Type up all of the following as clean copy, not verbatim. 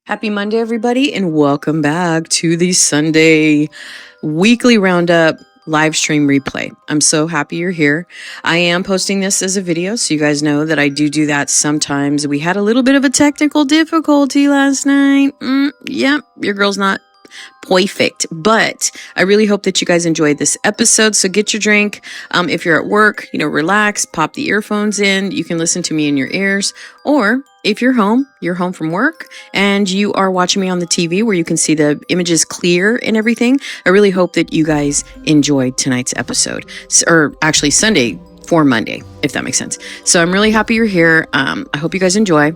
Happy Monday, everybody, and welcome back to the Sunday weekly roundup live stream replay. I'm so happy you're here. I am posting this as a video, so you guys know that I do that sometimes. We had a little bit of a technical difficulty last night. Yep, your girl's not perfect, but I really hope that you guys enjoyed this episode. So get your drink. If you're at work, relax, pop the earphones in. You can listen to me in your ears, or if you're home from work and you are watching me on the TV where you can see the images clear and everything. I really hope that you guys enjoyed tonight's episode, or actually Sunday for Monday, if that makes sense. So I'm really happy you're here. I hope you guys enjoy.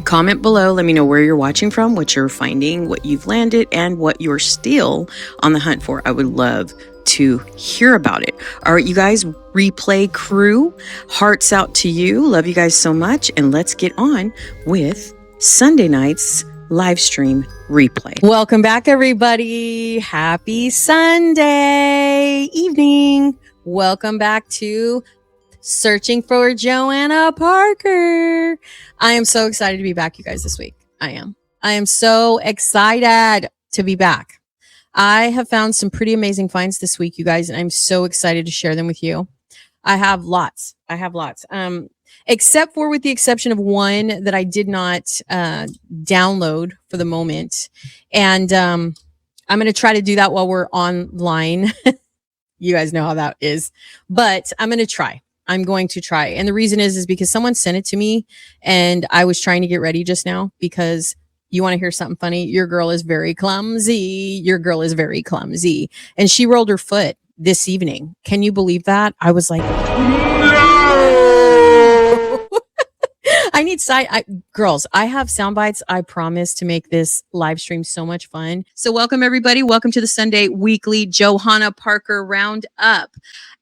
Comment below, let me know where you're watching from, what you're finding, what you've landed, and what you're still on the hunt for. I would love to hear about it. All right, you guys, replay crew, hearts out to you. Love you guys so much. And let's get on with Sunday night's live stream replay. Welcome back, everybody. Happy Sunday evening. Welcome back to Searching for Johanna Parker. I am so excited to be back, you guys, this week. I am so excited to be back. I have found some pretty amazing finds this week, you guys, and I'm so excited to share them with you. I have lots. Except for with the exception of one that I did not download for the moment. And I'm going to try to do that while we're online. You guys know how that is. But I'm going to try. And the reason is because someone sent it to me and I was trying to get ready just now because you want to hear something funny? Your girl is very clumsy. And she rolled her foot this evening. Can you believe that? I was like, no! I need girls, I have sound bites. I promise to make this live stream so much fun. So welcome, everybody. Welcome to the Sunday weekly Johanna Parker Roundup.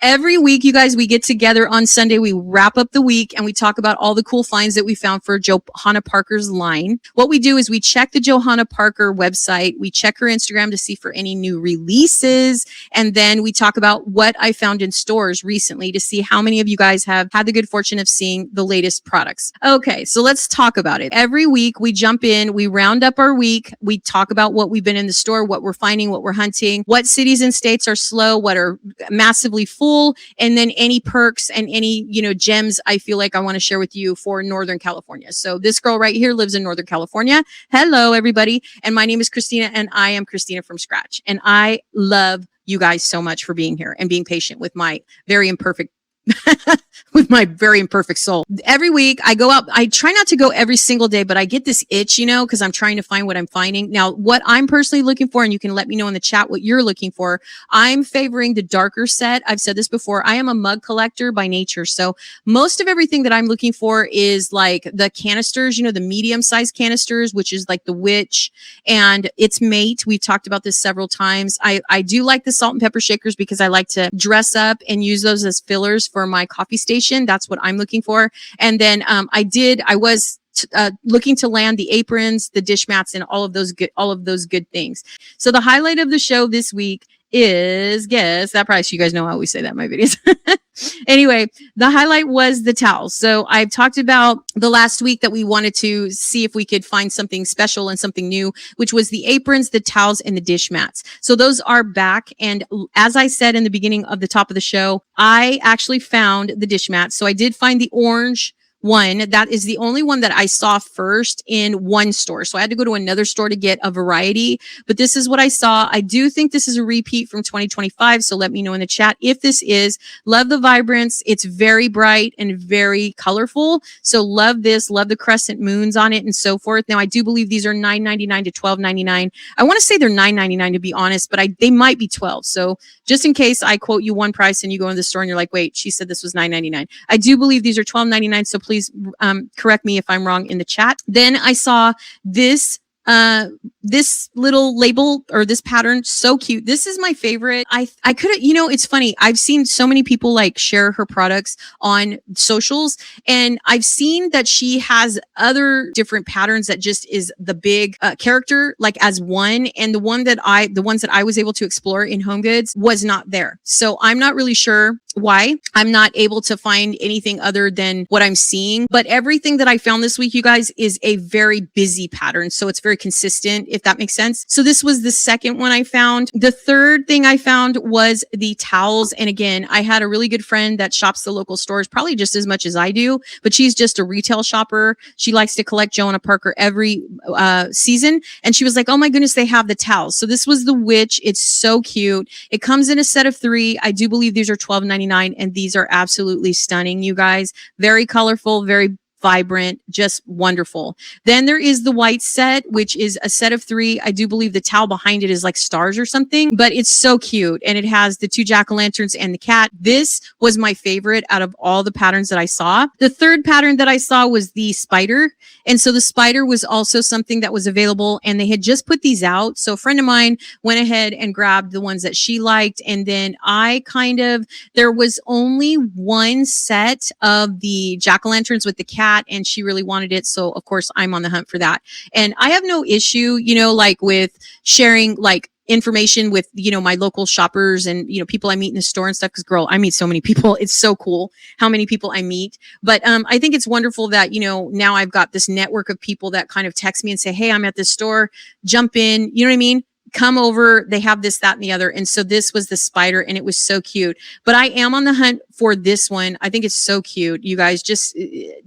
Every week, you guys, we get together on Sunday. We wrap up the week and we talk about all the cool finds that we found for Johanna Parker's line. What we do is we check the Johanna Parker website. We check her Instagram to see for any new releases. And then we talk about what I found in stores recently to see how many of you guys have had the good fortune of seeing the latest products. Okay, so let's talk about it. Every week we jump in, we round up our week. We talk about what we've been in the store, what we're finding, what we're hunting, what cities and states are slow, what are massively full, and then any perks and any, gems I feel like I want to share with you for Northern California. So this girl right here lives in Northern California. Hello, everybody. And my name is Christina, and I am Christina from Scratch. And I love you guys so much for being here and being patient with my very imperfect soul. Every week I go out. I try not to go every single day, but I get this itch, because I'm trying to find what I'm finding. Now, what I'm personally looking for, and you can let me know in the chat what you're looking for. I'm favoring the darker set. I've said this before. I am a mug collector by nature. So most of everything that I'm looking for is like the canisters, the medium sized canisters, which is like the Witch and its mate. We've talked about this several times. I do like the salt and pepper shakers because I like to dress up and use those as fillers for my coffee station. That's what I'm looking for. And then I was looking to land the aprons, the dish mats, and all of those good things. So the highlight of the show this week is, guess that price. You guys know I always say that in my videos. Anyway, the highlight was the towels. So I've talked about the last week that we wanted to see if we could find something special and something new, which was the aprons, the towels, and the dish mats. So those are back. And as I said in the beginning of the top of the show, I actually found the dish mats. So I did find the orange one. That is the only one that I saw first in one store. So I had to go to another store to get a variety, but this is what I saw. I do think this is a repeat from 2025. So let me know in the chat if this is. Love the vibrance. It's very bright and very colorful. So love this, love the crescent moons on it and so forth. Now I do believe these are $9.99 to $12.99. I want to say they're $9.99 to be honest, but they might be $12. So just in case I quote you one price and you go in the store and you're like, wait, she said this was $9.99. I do believe these are $12.99. So please correct me if I'm wrong in the chat. Then I saw this this little label or this pattern, so cute. This is my favorite. I could have, it's funny. I've seen so many people like share her products on socials, and I've seen that she has other different patterns that just is the big character like as one, and the ones that I was able to explore in HomeGoods was not there. So I'm not really sure why I'm not able to find anything other than what I'm seeing. But everything that I found this week, you guys, is a very busy pattern. So it's very consistent, if that makes sense. So this was the second one I found. The third thing I found was the towels. And again, I had a really good friend that shops the local stores probably just as much as I do, but she's just a retail shopper. She likes to collect Johanna Parker every season. And she was like, oh my goodness, they have the towels. So this was the witch. It's so cute. It comes in a set of 3. I do believe these are $12.99. And these are absolutely stunning, you guys. Very colorful, very vibrant, just wonderful. Then there is the white set, which is a set of 3. I do believe the towel behind it is like stars or something, but it's so cute. And it has the 2 jack-o'-lanterns and the cat. This was my favorite out of all the patterns that I saw. The third pattern that I saw was the spider. And so the spider was also something that was available, and they had just put these out. So a friend of mine went ahead and grabbed the ones that she liked. And then there was only one set of the jack-o'-lanterns with the cat, and she really wanted it. So of course I'm on the hunt for that. And I have no issue, like with sharing like information with, my local shoppers and, people I meet in the store and stuff. Cause girl, I meet so many people. It's so cool how many people I meet. But I think it's wonderful that, now I've got this network of people that kind of text me and say, hey, I'm at this store, jump in. You know what I mean? Come over. They have this, that, and the other. And so this was the spider, and it was so cute. But I am on the hunt for this one. I think it's so cute. You guys just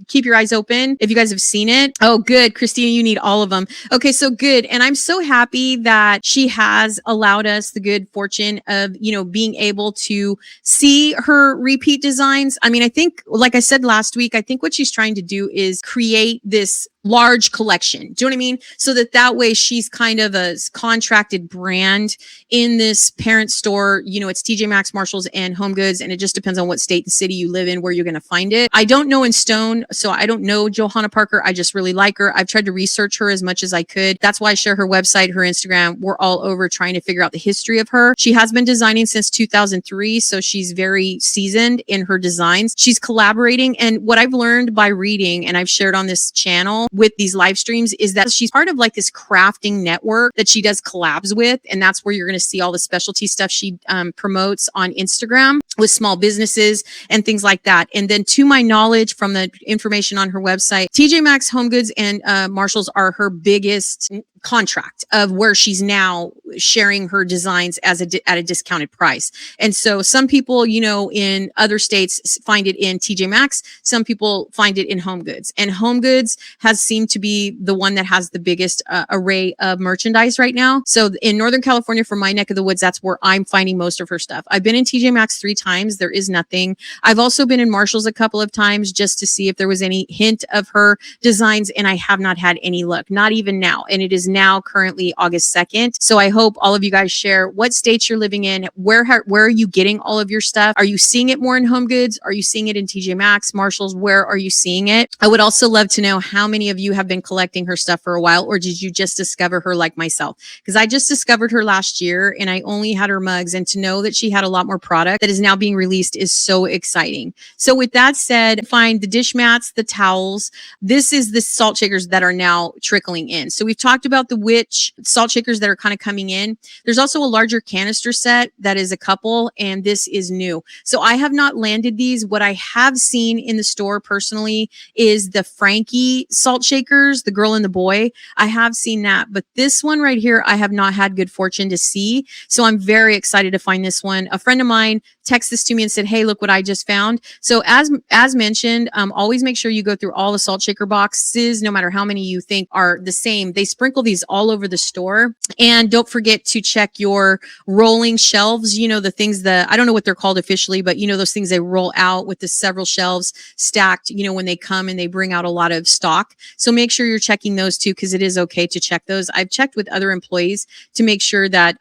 keep your eyes open if you guys have seen it. Oh, good. Christina, you need all of them. Okay, so good. And I'm so happy that she has allowed us the good fortune of, being able to see her repeat designs. I mean, I think, like I said last week, I think what she's trying to do is create this large collection. Do you know what I mean? So that way she's kind of a contracted brand in this parent store. It's TJ Maxx, Marshalls, and HomeGoods, and it just depends on what state and city you live in where you're going to find it. I don't know in stone, so I don't know Johanna Parker. I just really like her. I've tried to research her as much as I could. That's why I share her website, her Instagram. We're all over trying to figure out the history of her. She has been designing since 2003, so she's very seasoned in her designs. She's collaborating, and what I've learned by reading, and I've shared on this channel with these live streams, is that she's part of like this crafting network that she does collabs with, and that's where you're going to see all the specialty stuff she promotes on Instagram with small businesses and things like that. And then to my knowledge from the information on her website, TJ Maxx, HomeGoods, and Marshalls are her biggest contract of where she's now sharing her designs at a discounted price. And so some people, in other states find it in TJ Maxx. Some people find it in HomeGoods, and HomeGoods has seemed to be the one that has the biggest array of merchandise right now. So in Northern California, from my neck of the woods, that's where I'm finding most of her stuff. I've been in TJ Maxx 3 times. There is nothing. I've also been in Marshalls a couple of times just to see if there was any hint of her designs, and I have not had any luck, not even now. And it is now currently August 2nd. So I hope all of you guys share what states you're living in. Where are you getting all of your stuff? Are you seeing it more in HomeGoods? Are you seeing it in TJ Maxx, Marshalls? Where are you seeing it? I would also love to know how many of you have been collecting her stuff for a while, or did you just discover her like myself? Because I just discovered her last year and I only had her mugs, and to know that she had a lot more product that is now being released is so exciting. So with that said, find the dish mats, the towels. This is the salt shakers that are now trickling in. So we've talked about the witch salt shakers that are kind of coming in. There's also a larger canister set that is a couple, and this is new. So I have not landed these. What I have seen in the store personally is the Frankie salt shakers, the girl and the boy. I have seen that, but this one right here, I have not had good fortune to see. So I'm very excited to find this one. A friend of mine texted this to me and said, hey, look what I just found. So as mentioned, always make sure you go through all the salt shaker boxes, no matter how many you think are the same. They sprinkle these all over the store. And don't forget to check your rolling shelves. The things that, I don't know what they're called officially, but those things they roll out with the several shelves stacked, when they come and they bring out a lot of stock. So make sure you're checking those too, because it is okay to check those. I've checked with other employees to make sure that,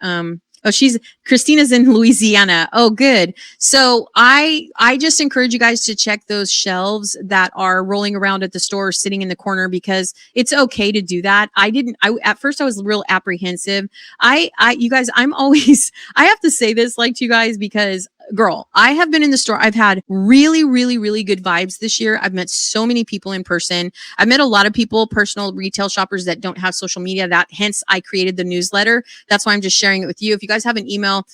Oh, Christina's in Louisiana. Oh, good. So I just encourage you guys to check those shelves that are rolling around at the store, sitting in the corner, because it's okay to do that. At first I was real apprehensive. You guys, I'm always, I have to say this like to you guys because girl, I have been in the store. I've had really, really, really good vibes this year. I've met so many people in person. I've met a lot of people, personal retail shoppers that don't have social media. Hence I created the newsletter. That's why I'm just sharing it with you. If you guys have an email,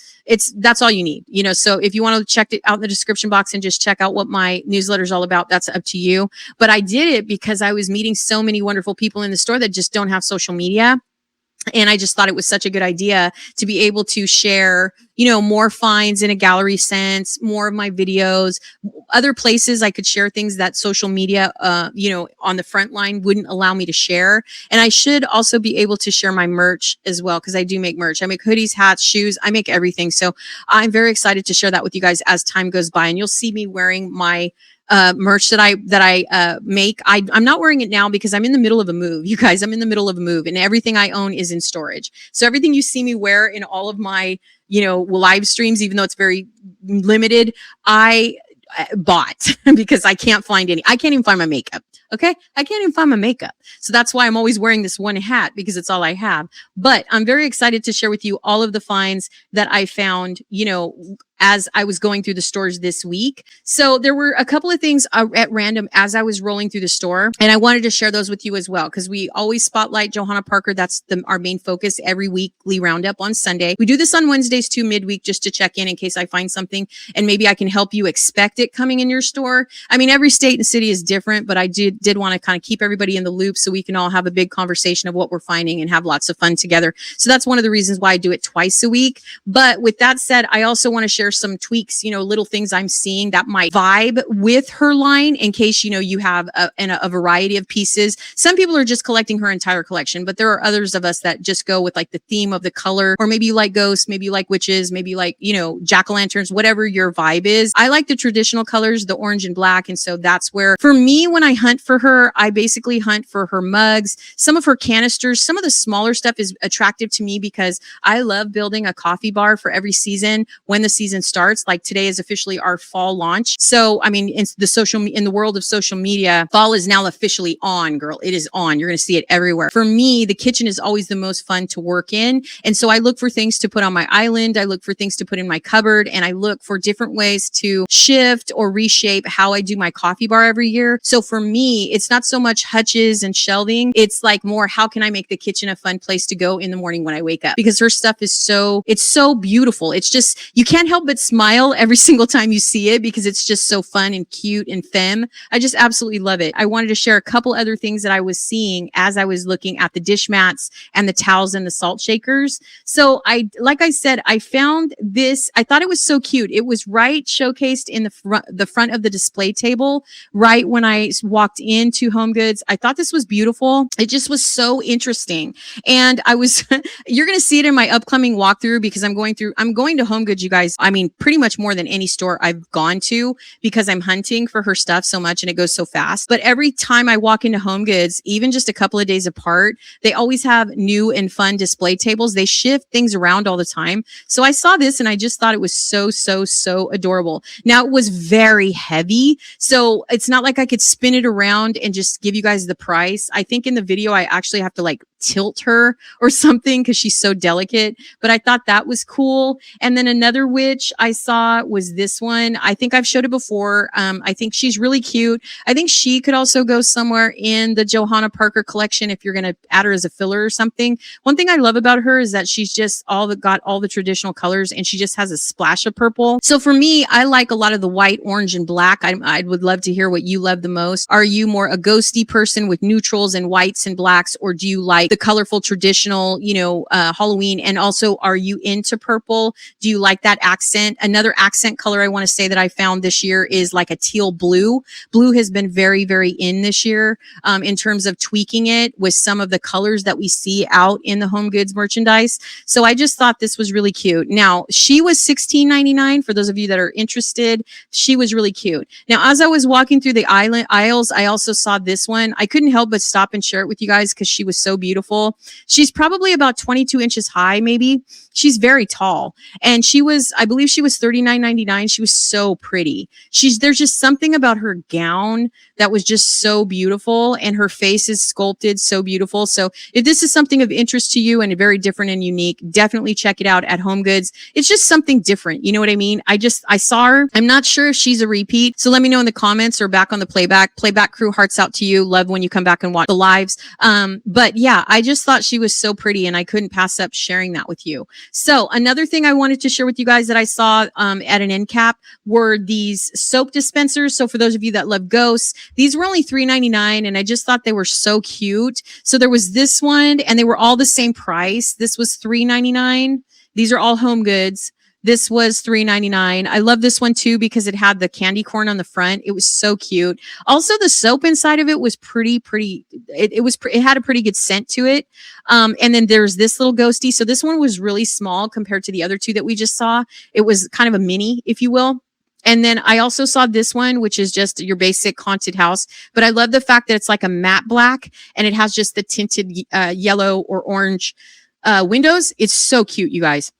that's all you need, so if you want to check it out in the description box and just check out what my newsletter is all about, that's up to you. But I did it because I was meeting so many wonderful people in the store that just don't have social media. And I just thought it was such a good idea to be able to share, more finds in a gallery sense, more of my videos, other places I could share things that social media, on the front line wouldn't allow me to share. And I should also be able to share my merch as well, because I do make merch. I make hoodies, hats, shoes. I make everything. So I'm very excited to share that with you guys as time goes by. And you'll see me wearing my merch that I make. I'm not wearing it now because I'm in the middle of a move. You guys, I'm in the middle of a move and everything I own is in storage. So everything you see me wear in all of my, live streams, even though it's very limited, I bought because I can't find any. I can't even find my makeup. Okay. I can't even find my makeup. So that's why I'm always wearing this one hat, because it's all I have. But I'm very excited to share with you all of the finds that I found, as I was going through the stores this week. So there were a couple of things at random as I was rolling through the store, and I wanted to share those with you as well, because we always spotlight Johanna Parker. That's our main focus every weekly roundup on Sunday. We do this on Wednesdays too, midweek, just to check in case I find something and maybe I can help you expect it coming in your store. I mean, every state and city is different, but I did want to kind of keep everybody in the loop so we can all have a big conversation of what we're finding and have lots of fun together. So that's one of the reasons why I do it twice a week. But with that said, I also want to share some tweaks, little things I'm seeing that might vibe with her line in case, you have a variety of pieces. Some people are just collecting her entire collection, but there are others of us that just go with like the theme of the color, or maybe you like ghosts, maybe you like witches, maybe you like, jack-o'-lanterns, whatever your vibe is. I like the traditional colors, the orange and black. And so that's where, for me, when I hunt for her, I basically hunt for her mugs, some of her canisters. Some of the smaller stuff is attractive to me because I love building a coffee bar for every season when the season starts. Like today is officially our fall launch. So, I mean, in the world of social media, fall is now officially on, girl. It is on. You're going to see it everywhere. For me, the kitchen is always the most fun to work in. And so I look for things to put on my island. I look for things to put in my cupboard, and I look for different ways to shift or reshape how I do my coffee bar every year. So for me, it's not so much hutches and shelving. It's like more, how can I make the kitchen a fun place to go in the morning when I wake up? Because her stuff is it's so beautiful. It's just, you can't help but smile every single time you see it because it's just so fun and cute and femme. I just absolutely love it. I wanted to share a couple other things that I was seeing as I was looking at the dish mats and the towels and the salt shakers. So like I said, I found this. I thought it was so cute. It was right showcased in the front of the display table, right when I walked into HomeGoods. I thought this was beautiful. It just was so interesting. And you're going to see it in my upcoming walkthrough because I'm going to HomeGoods, you guys. I mean, pretty much more than any store I've gone to because I'm hunting for her stuff so much and it goes so fast. But every time I walk into HomeGoods, even just a couple of days apart, they always have new and fun display tables. They shift things around all the time. So I saw this and I just thought it was so, so, so adorable. Now it was very heavy. So it's not like I could spin it around and just give you guys the price. I think in the video, I actually have to like tilt her or something because she's so delicate, but I thought that was cool. And then another witch I saw was this one. I think I've showed it before. I think she's really cute. I think she could also go somewhere in the Johanna Parker collection if you're going to add her as a filler or something. One thing I love about her is that she's just got all the traditional colors and she just has a splash of purple. So for me, I like a lot of the white, orange, and black. I would love to hear what you love the most. Are you more a ghosty person with neutrals and whites and blacks, or do you like the colorful traditional, Halloween? And also, are you into purple? Do you like that accent? Another accent color I want to say that I found this year is like a teal blue. Blue has been very, very in this year in terms of tweaking it with some of the colors that we see out in the HomeGoods merchandise. So I just thought this was really cute. Now, she was $16.99 for those of you that are interested. She was really cute. Now, as I was walking through the aisles, I also saw this one. I couldn't help but stop and share it with you guys because she was so beautiful. She's probably about 22 inches high, maybe. She's very tall. And she was, I believe she was $39.99. She was so pretty. There's just something about her gown that was just so beautiful, and her face is sculpted so beautiful. So if this is something of interest to you and very different and unique, definitely check it out at HomeGoods. It's just something different. You know what I mean? I saw her. I'm not sure if she's a repeat. So let me know in the comments or back on the playback. Playback crew, hearts out to you. Love when you come back and watch the lives. But yeah, I just thought she was so pretty, and I couldn't pass up sharing that with you. So another thing I wanted to share with you guys that I saw at an end cap were these soap dispensers. So for those of you that love ghosts, these were only $3.99, and I just thought they were so cute. So there was this one, and they were all the same price. This was $3.99. These are all HomeGoods. This was $3.99. I love this one too because it had the candy corn on the front. It was so cute. Also, the soap inside of it was pretty. It had a pretty good scent to it. And then there's this little ghosty. So this one was really small compared to the other two that we just saw. It was kind of a mini, if you will. And then I also saw this one, which is just your basic haunted house. But I love the fact that it's like a matte black and it has just the tinted yellow or orange windows. It's so cute, you guys.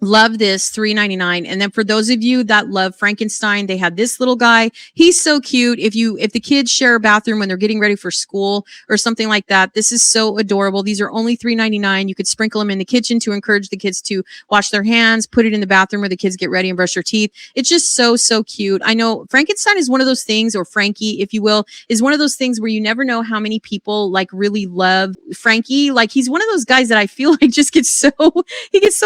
Love this, $3.99. And then for those of you that love Frankenstein, they had this little guy. He's so cute. If the kids share a bathroom when they're getting ready for school or something like that, this is so adorable. These are only $3.99. You could sprinkle them in the kitchen to encourage the kids to wash their hands, put it in the bathroom where the kids get ready and brush their teeth. It's just so, so cute. I know Frankenstein is one of those things, or Frankie, if you will, is one of those things where you never know how many people like really love Frankie. Like he's one of those guys that I feel like just gets so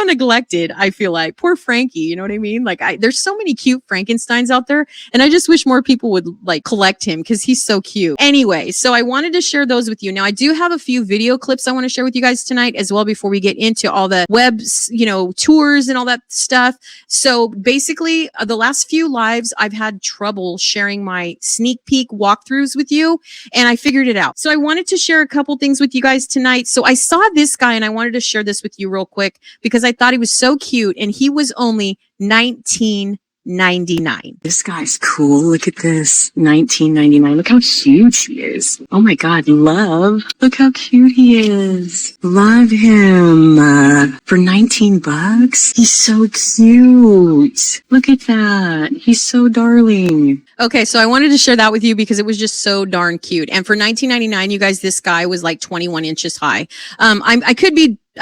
neglected. I feel like poor Frankie, you know what I mean? Like there's so many cute Frankensteins out there, and I just wish more people would like collect him because he's so cute. Anyway, so I wanted to share those with you. Now I do have a few video clips I want to share with you guys tonight as well before we get into all the webs, tours and all that stuff. So basically the last few lives I've had trouble sharing my sneak peek walkthroughs with you, and I figured it out. So I wanted to share a couple things with you guys tonight. So I saw this guy and I wanted to share this with you real quick because I thought he was so cute, and he was only $19.99. This guy's cool. Look at this. $19.99. Look how huge he is. Oh my God. Love. Look how cute he is. Love him. For $19. He's so cute. Look at that. He's so darling. Okay, so I wanted to share that with you because it was just so darn cute. And for $19.99, you guys, this guy was like 21 inches high. I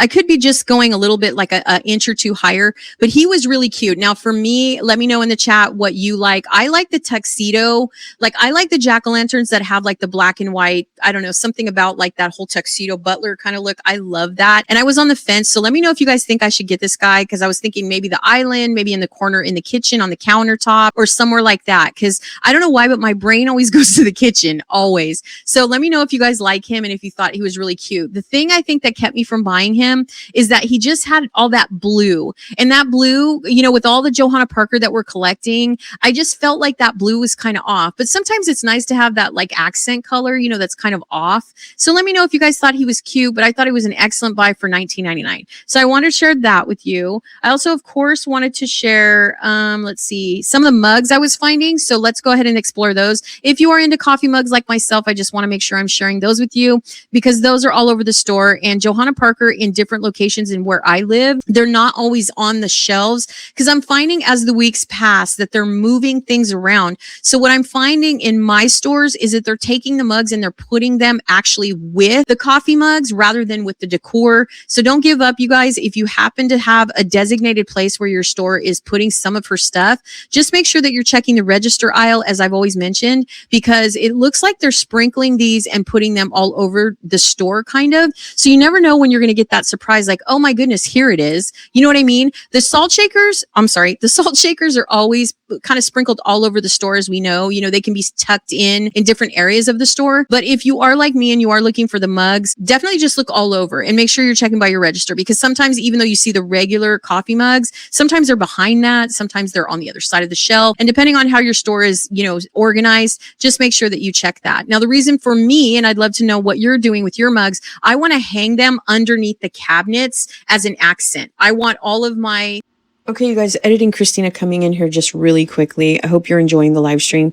could be just going a little bit like an inch or two higher, but he was really cute. Now for me, let me know in the chat what you like. I like the tuxedo. Like I like the jack-o'-lanterns that have like the black and white. I don't know, something about like that whole tuxedo butler kind of look. I love that. And I was on the fence. So let me know if you guys think I should get this guy, because I was thinking maybe the island, maybe in the corner in the kitchen on the countertop or somewhere like that. Because I don't know why, but my brain always goes to the kitchen, always. So let me know if you guys like him and if you thought he was really cute. The thing I think that kept me from buying him is that he just had all that blue, and that blue, with all the Johanna Parker that we're collecting, I just felt like that blue was kind of off. But sometimes it's nice to have that like accent color, that's kind of off. So let me know if you guys thought he was cute, but I thought it was an excellent buy for $19.99. So I wanted to share that with you. I also, of course, wanted to share, let's see, some of the mugs I was finding. So let's go ahead and explore those. If you are into coffee mugs like myself, I just want to make sure I'm sharing those with you because those are all over the store, and Johanna Parker in different locations in where I live, they're not always on the shelves because I'm finding as the weeks pass that they're moving things around. So what I'm finding in my stores is that they're taking the mugs and they're putting them actually with the coffee mugs rather than with the decor. So don't give up, you guys. If you happen to have a designated place where your store is putting some of her stuff, just make sure that you're checking the register aisle, as I've always mentioned, because it looks like they're sprinkling these and putting them all over the store kind of. So you never know when you're going to get that surprise, like, oh my goodness, here it is. You know what I mean? The salt shakers are always kind of sprinkled all over the store, as we know. They can be tucked in different areas of the store. But if you are like me and you are looking for the mugs, definitely just look all over and make sure you're checking by your register, because sometimes even though you see the regular coffee mugs, sometimes they're behind that. Sometimes they're on the other side of the shelf. And depending on how your store is, organized, just make sure that you check that. Now, the reason for me, and I'd love to know what you're doing with your mugs, I want to hang them underneath the cabinets as an accent. I want all of my Okay, you guys, editing Christina coming in here just really quickly. I hope you're enjoying the live stream.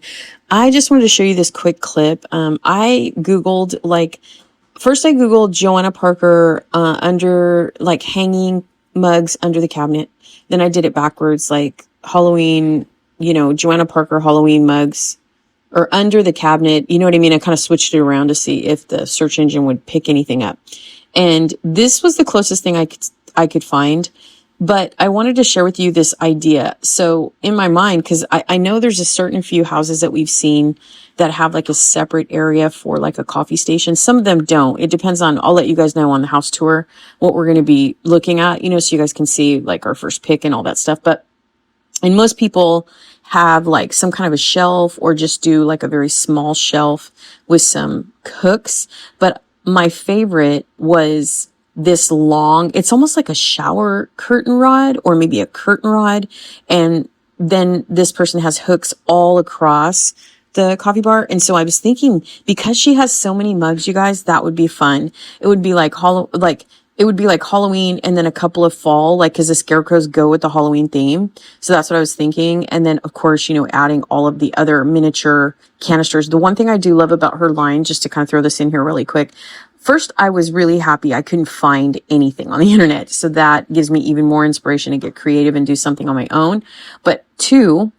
I just wanted to show you this quick clip. I Googled, first I Googled Johanna Parker under, hanging mugs under the cabinet. Then I did it backwards, like Halloween, Johanna Parker Halloween mugs or under the cabinet. You know what I mean? I kind of switched it around to see if the search engine would pick anything up. And this was the closest thing I could find. But I wanted to share with you this idea. So in my mind, because I know there's a certain few houses that we've seen that have like a separate area for like a coffee station. Some of them don't. It depends on, I'll let you guys know on the house tour what we're going to be looking at, so you guys can see like our first pick and all that stuff. And most people have like some kind of a shelf or just do like a very small shelf with some hooks. But my favorite was this long, it's almost like a shower curtain rod or maybe a curtain rod. And then this person has hooks all across the coffee bar. And so I was thinking, because she has so many mugs, you guys, that would be fun. It would be like Halloween and then a couple of fall, cause the scarecrows go with the Halloween theme. So that's what I was thinking. And then of course, adding all of the other miniature canisters. The one thing I do love about her line, just to kind of throw this in here really quick. First, I was really happy I couldn't find anything on the internet. So that gives me even more inspiration to get creative and do something on my own. But two,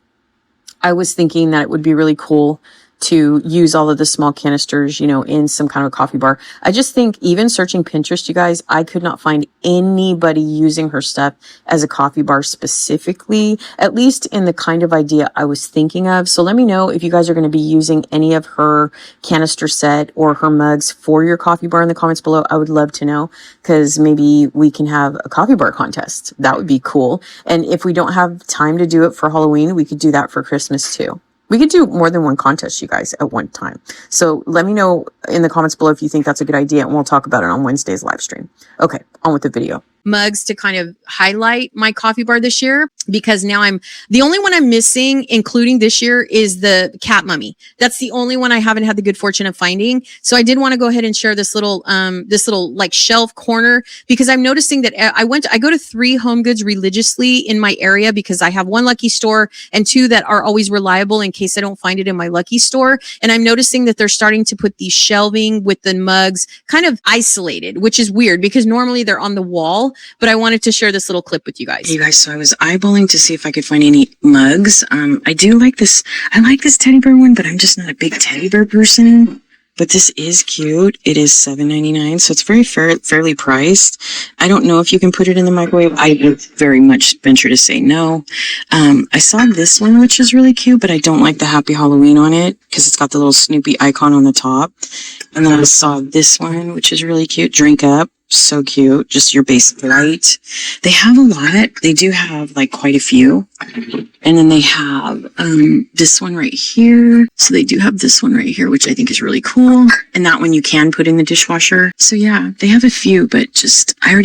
I was thinking that it would be really cool to use all of the small canisters, in some kind of a coffee bar. I just think even searching Pinterest, you guys, I could not find anybody using her stuff as a coffee bar specifically, at least in the kind of idea I was thinking of. So let me know if you guys are going to be using any of her canister set or her mugs for your coffee bar in the comments below. I would love to know, because maybe we can have a coffee bar contest. That would be cool. And if we don't have time to do it for Halloween, we could do that for Christmas too. We could do more than one contest, you guys, at one time. So let me know in the comments below if you think that's a good idea, and we'll talk about it on Wednesday's live stream. Okay, on with the video. Mugs to kind of highlight my coffee bar this year, because now the only one I'm missing, including this year, is the cat mummy. That's the only one I haven't had the good fortune of finding. So I did want to go ahead and share this little like shelf corner, because I'm noticing that I go to 3 HomeGoods religiously in my area, because I have 1 lucky store and 2 that are always reliable in case I don't find it in my lucky store. And I'm noticing that they're starting to put these shelving with the mugs kind of isolated, which is weird because normally they're on the wall. But I wanted to share this little clip with you guys. Hey you guys, so I was eyeballing to see if I could find any mugs. I do like this. I like this teddy bear one, but I'm just not a big teddy bear person. But this is cute. It is $7.99, so it's very fairly priced. I don't know if you can put it in the microwave. I would very much venture to say no. I saw this one, which is really cute, but I don't like the Happy Halloween on it because it's got the little Snoopy icon on the top. And then I saw this one, which is really cute. Drink Up. So cute. Just your basic light. They have a lot. They do have like quite a few. And then they have this one right here. So they do have this one right here, which I think is really cool. And that one you can put in the dishwasher. So yeah, they have a few, but just I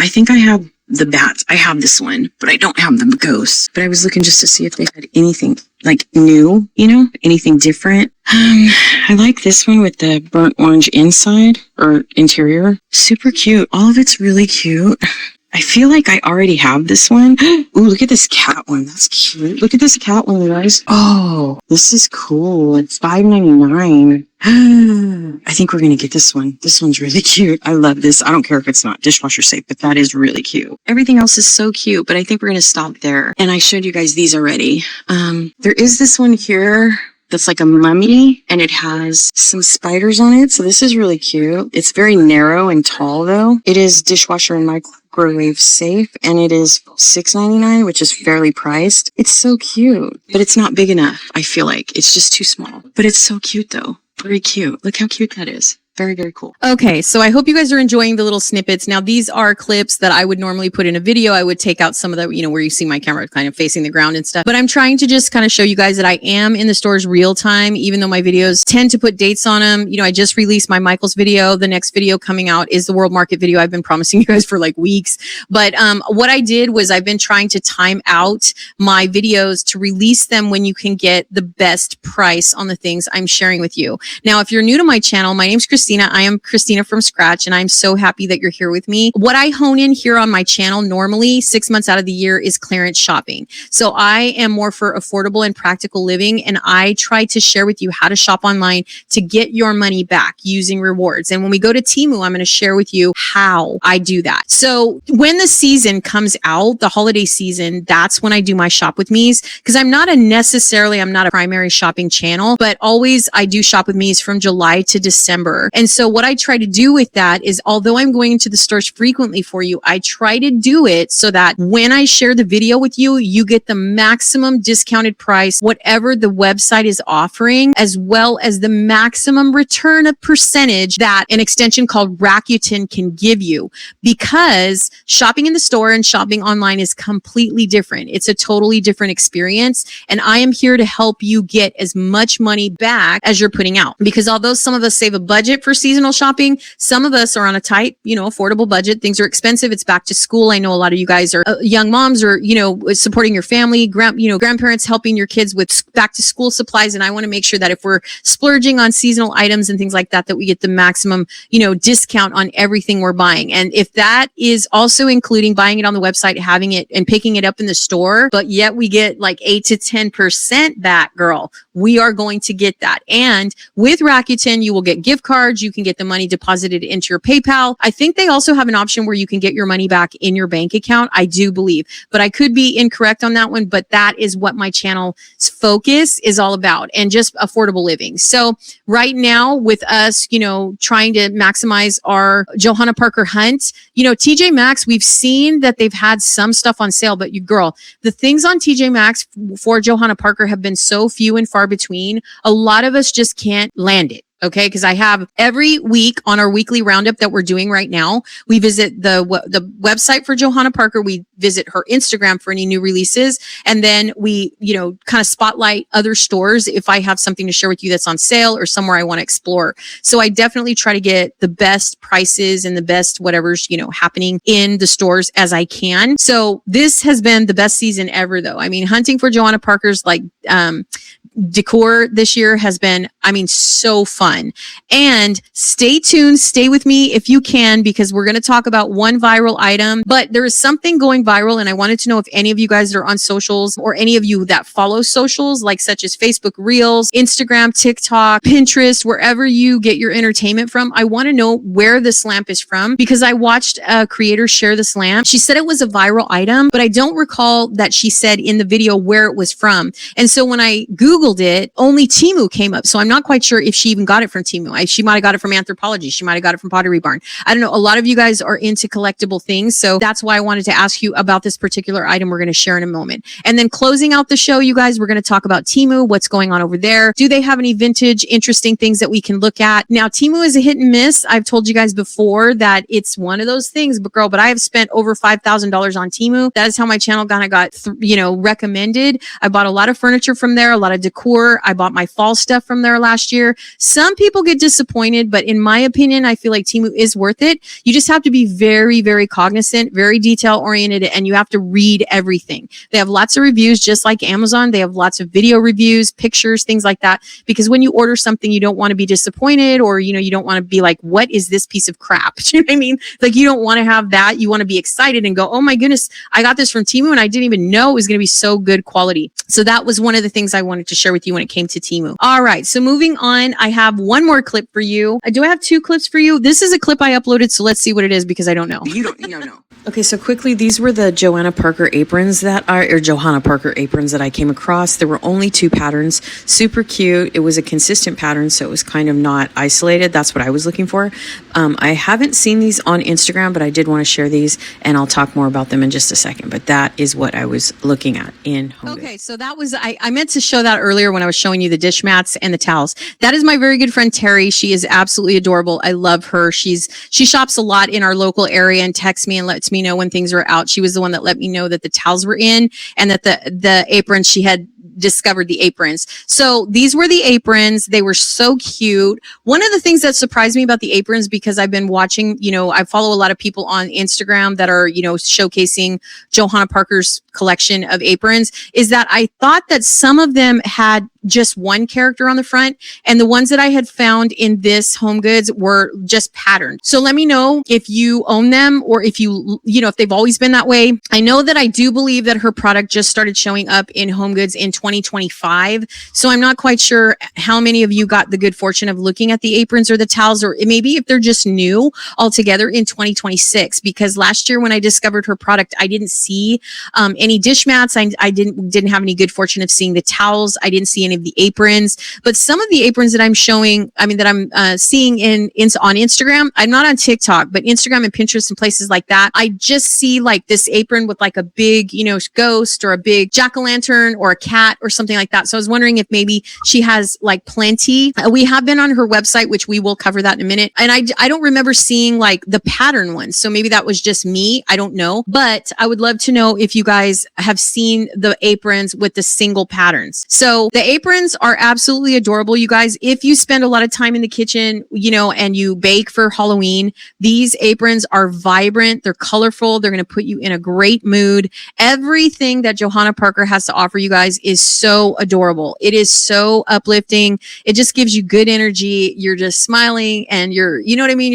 think I have the bats. I have this one, but I don't have the ghosts. But I was looking just to see if they had anything like new, anything different. I like this one with the burnt orange inside or interior. Super cute. All of it's really cute. I feel like I already have this one. Ooh, look at this cat one. That's cute. Look at this cat one, guys. Oh, this is cool. It's $5.99. I think we're going to get this one. This one's really cute. I love this. I don't care if it's not dishwasher safe, but that is really cute. Everything else is so cute, but I think we're going to stop there. And I showed you guys these already. There is this one here that's like a mummy, and it has some spiders on it. So this is really cute. It's very narrow and tall though. It is dishwasher and microwave safe, and it is $6.99, which is fairly priced. It's so cute, but it's not big enough. I feel like it's just too small, but it's so cute though. Very cute. Look how cute that is. Very, very cool. Okay, so I hope you guys are enjoying the little snippets. Now, these are clips that I would normally put in a video. I would take out some of the, where you see my camera kind of facing the ground and stuff. But I'm trying to just kind of show you guys that I am in the stores real time, even though my videos tend to put dates on them. I just released my Michael's video. The next video coming out is the World Market video. I've been promising you guys for like weeks. But what I did was I've been trying to time out my videos to release them when you can get the best price on the things I'm sharing with you. Now, if you're new to my channel, my name's Christina. Christina. I am Christina from Scratch, and I'm so happy that you're here with me. What I hone in here on my channel normally 6 months out of the year is clearance shopping. So I am more for affordable and practical living, and I try to share with you how to shop online to get your money back using rewards. And when we go to Temu, I'm going to share with you how I do that. So when the season comes out, the holiday season, that's when I do my shop with me's, because I'm not a primary shopping channel, but always I do shop with me's from July to December. And so what I try to do with that is, although I'm going into the stores frequently for you, I try to do it so that when I share the video with you, you get the maximum discounted price, whatever the website is offering, as well as the maximum return of percentage that an extension called Rakuten can give you. Because shopping in the store and shopping online is completely different. It's a totally different experience. And I am here to help you get as much money back as you're putting out. Because although some of us save a budget for seasonal shopping, some of us are on a tight, affordable budget. Things are expensive. It's back to school. I know a lot of you guys are young moms, or, supporting your family, grandparents helping your kids with back to school supplies. And I want to make sure that if we're splurging on seasonal items and things like that, that we get the maximum, discount on everything we're buying. And if that is also including buying it on the website, having it and picking it up in the store, but yet we get like 8 to 10% back, girl, we are going to get that. And with Rakuten, you will get gift cards. You can get the money deposited into your PayPal. I think they also have an option where you can get your money back in your bank account. I do believe, but I could be incorrect on that one, but that is what my channel's focus is all about, and just affordable living. So right now with us, trying to maximize our Johanna Parker hunt, TJ Maxx, we've seen that they've had some stuff on sale, but the things on TJ Maxx for Johanna Parker have been so few and far between. A lot of us just can't land it. Okay, because I have every week on our weekly roundup that we're doing right now, we visit the website for Johanna Parker. We visit her Instagram for any new releases. And then we, kind of spotlight other stores if I have something to share with you that's on sale or somewhere I want to explore. So I definitely try to get the best prices and the best whatever's, happening in the stores as I can. So this has been the best season ever, though. I mean, hunting for Johanna Parker's Decor this year has been, so fun. And stay tuned, stay with me if you can, because we're going to talk about one viral item, but there is something going viral. And I wanted to know if any of you guys are on socials, or any of you that follow socials, like such as Facebook Reels, Instagram, TikTok, Pinterest, wherever you get your entertainment from. I want to know where this lamp is from, because I watched a creator share this lamp. She said it was a viral item, but I don't recall that she said in the video where it was from. And so when I Googled it, only Temu came up. So I'm not quite sure if she even got it from Temu. She might have got it from Anthropologie. She might have got it from Pottery Barn. I don't know. A lot of you guys are into collectible things. So that's why I wanted to ask you about this particular item we're going to share in a moment. And then closing out the show, you guys, we're going to talk about Temu, what's going on over there. Do they have any vintage, interesting things that we can look at? Now, Temu is a hit and miss. I've told you guys before that it's one of those things, but I have spent over $5,000 on Temu. That is how my channel kind of got, recommended. I bought a lot of furniture from there, a lot of decor. I bought my fall stuff from there last year. Some people get disappointed, but in my opinion, I feel like Temu is worth it. You just have to be very, very cognizant, very detail oriented, and you have to read everything. They have lots of reviews, just like Amazon. They have lots of video reviews, pictures, things like that, because when you order something, you don't want to be disappointed, or, you don't want to be like, what is this piece of crap? You know what I mean? Like, you don't want to have that. You want to be excited and go, oh my goodness, I got this from Temu and I didn't even know it was going to be so good quality. So that was one of the things I wanted to share with you when it came to Temu. All right. So moving on, I have one more clip for you. Do I have two clips for you? This is a clip I uploaded, so let's see what it is, because I don't know. You don't, no. Okay, so quickly, these were the Johanna Parker aprons that I came across. There were only 2 patterns, super cute. It was a consistent pattern, so it was kind of not isolated. That's what I was looking for. I haven't seen these on Instagram, but I did want to share these, and I'll talk more about them in just a second. But that is what I was looking at in HomeGoods. Okay, so that was, I meant to show that earlier when I was showing you the dish mats and the towels. That is my very good friend, Terry. She is absolutely adorable. I love her. She shops a lot in our local area and texts me and lets me know when things are out. She was the one that let me know that the towels were in, and that the aprons, she had discovered the aprons. So these were the aprons. They were so cute. One of the things that surprised me about the aprons, because I've been watching, I follow a lot of people on Instagram that are, showcasing Johanna Parker's collection of aprons, is that I thought that some of them had just one character on the front. And the ones that I had found in this HomeGoods were just patterned. So let me know if you own them or if if they've always been that way. I know that I do believe that her product just started showing up in HomeGoods in 2025. So I'm not quite sure how many of you got the good fortune of looking at the aprons or the towels, or maybe if they're just new altogether in 2026, because last year when I discovered her product, I didn't see any dish mats. I didn't have any good fortune of seeing the towels. I didn't see any of the aprons, but some of the aprons that I'm seeing on Instagram. I'm not on TikTok, but Instagram and Pinterest and places like that. I just see like this apron with like a big, ghost or a big jack-o'-lantern or a cat or something like that. So I was wondering if maybe she has like plenty. We have been on her website, which we will cover that in a minute. And I don't remember seeing like the pattern ones. So maybe that was just me. I don't know, but I would love to know if you guys have seen the aprons with the single patterns. So the aprons are absolutely adorable, you guys. If you spend a lot of time in the kitchen, and you bake for Halloween, these aprons are vibrant. They're colorful. They're going to put you in a great mood. Everything that Johanna Parker has to offer you guys is so adorable. It is so uplifting. It just gives you good energy. You're just smiling and you're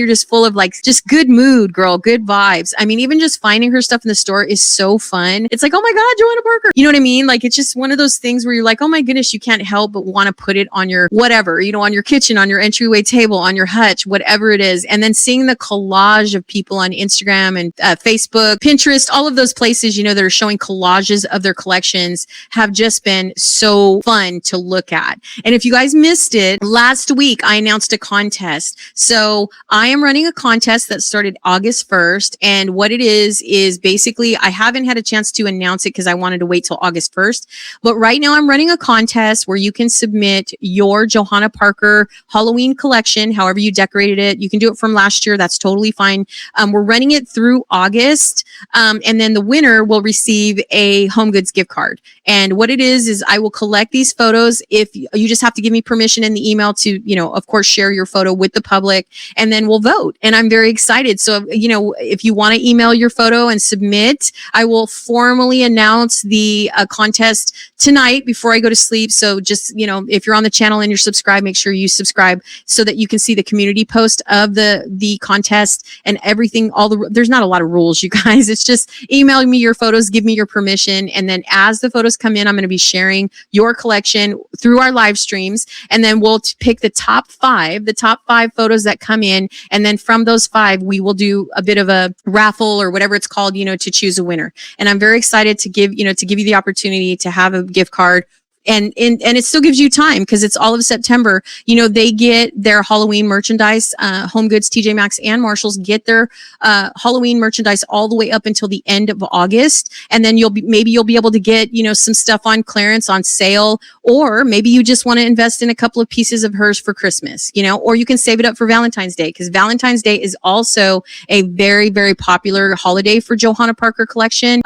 just full of like just good mood, girl, good vibes. I mean, even just finding her stuff in the store is so fun. It's like, oh my God, Johanna Parker. You know what I mean? Like, it's just one of those things where you're like, oh my goodness, you can't help but want to put it on your whatever, on your kitchen, on your entryway table, on your hutch, whatever it is. And then seeing the collage of people on Instagram and Facebook, Pinterest, all of those places, that are showing collages of their collections have just been so fun to look at. And if you guys missed it, last week I announced a contest. So I am running a contest that started August 1st. And what it is basically, I haven't had a chance to announce it because I wanted to wait till August 1st. But right now I'm running a contest where you can submit your Johanna Parker Halloween collection, however you decorated it. You can do it from last year. That's totally fine. We're running it through August. And then the winner will receive a HomeGoods gift card. And what it is I will collect these photos. If you just have to give me permission in the email to, of course, share your photo with the public, and then we'll vote. And I'm very excited. So, if you want to email your photo and submit, I will formally announce the contest tonight before I go to sleep. So just, if you're on the channel and you're subscribed, make sure you subscribe so that you can see the community post of the contest and everything. There's not a lot of rules, you guys. It's just email me your photos, give me your permission. And then as the photos come in, I'm going to be sharing your collection through our live streams. And then we'll pick the top five photos that come in. And then from those 5, we will do a bit of a raffle or whatever it's called, to choose a winner. And I'm very excited to give you the opportunity to have a gift card. And it still gives you time because it's all of September. They get their Halloween merchandise. HomeGoods, TJ Maxx, and Marshalls get their Halloween merchandise all the way up until the end of August. And then you'll be able to get some stuff on clearance, on sale, or maybe you just want to invest in a couple of pieces of hers for Christmas. Or you can save it up for Valentine's Day, because Valentine's Day is also a very, very popular holiday for Johanna Parker collection.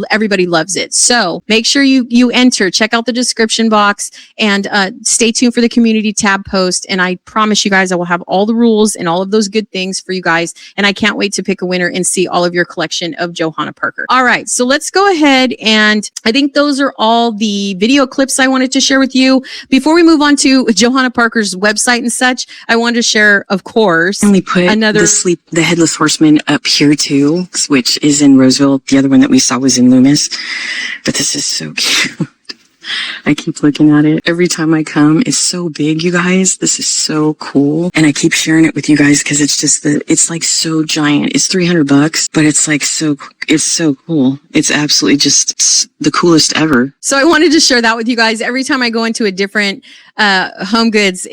Everybody loves it. So make sure you enter. Check out the description box and stay tuned for the community tab post. And I promise you guys, I will have all the rules and all of those good things for you guys. And I can't wait to pick a winner and see all of your collection of Johanna Parker. All right, so let's go ahead. And I think those are all the video clips I wanted to share with you. Before we move on to Johanna Parker's website and such, I wanted to share, of course, and we put the Headless Horseman up here too, which is in Roseville. The other one that we saw was in Loomis, but this is so cute. I keep looking at it every time I come. It's so big, you guys. This is so cool. And I keep sharing it with you guys because it's like so giant. It's $300, but it's like it's so cool. It's absolutely just the coolest ever. So I wanted to share that with you guys. Every time I go into a different HomeGoods,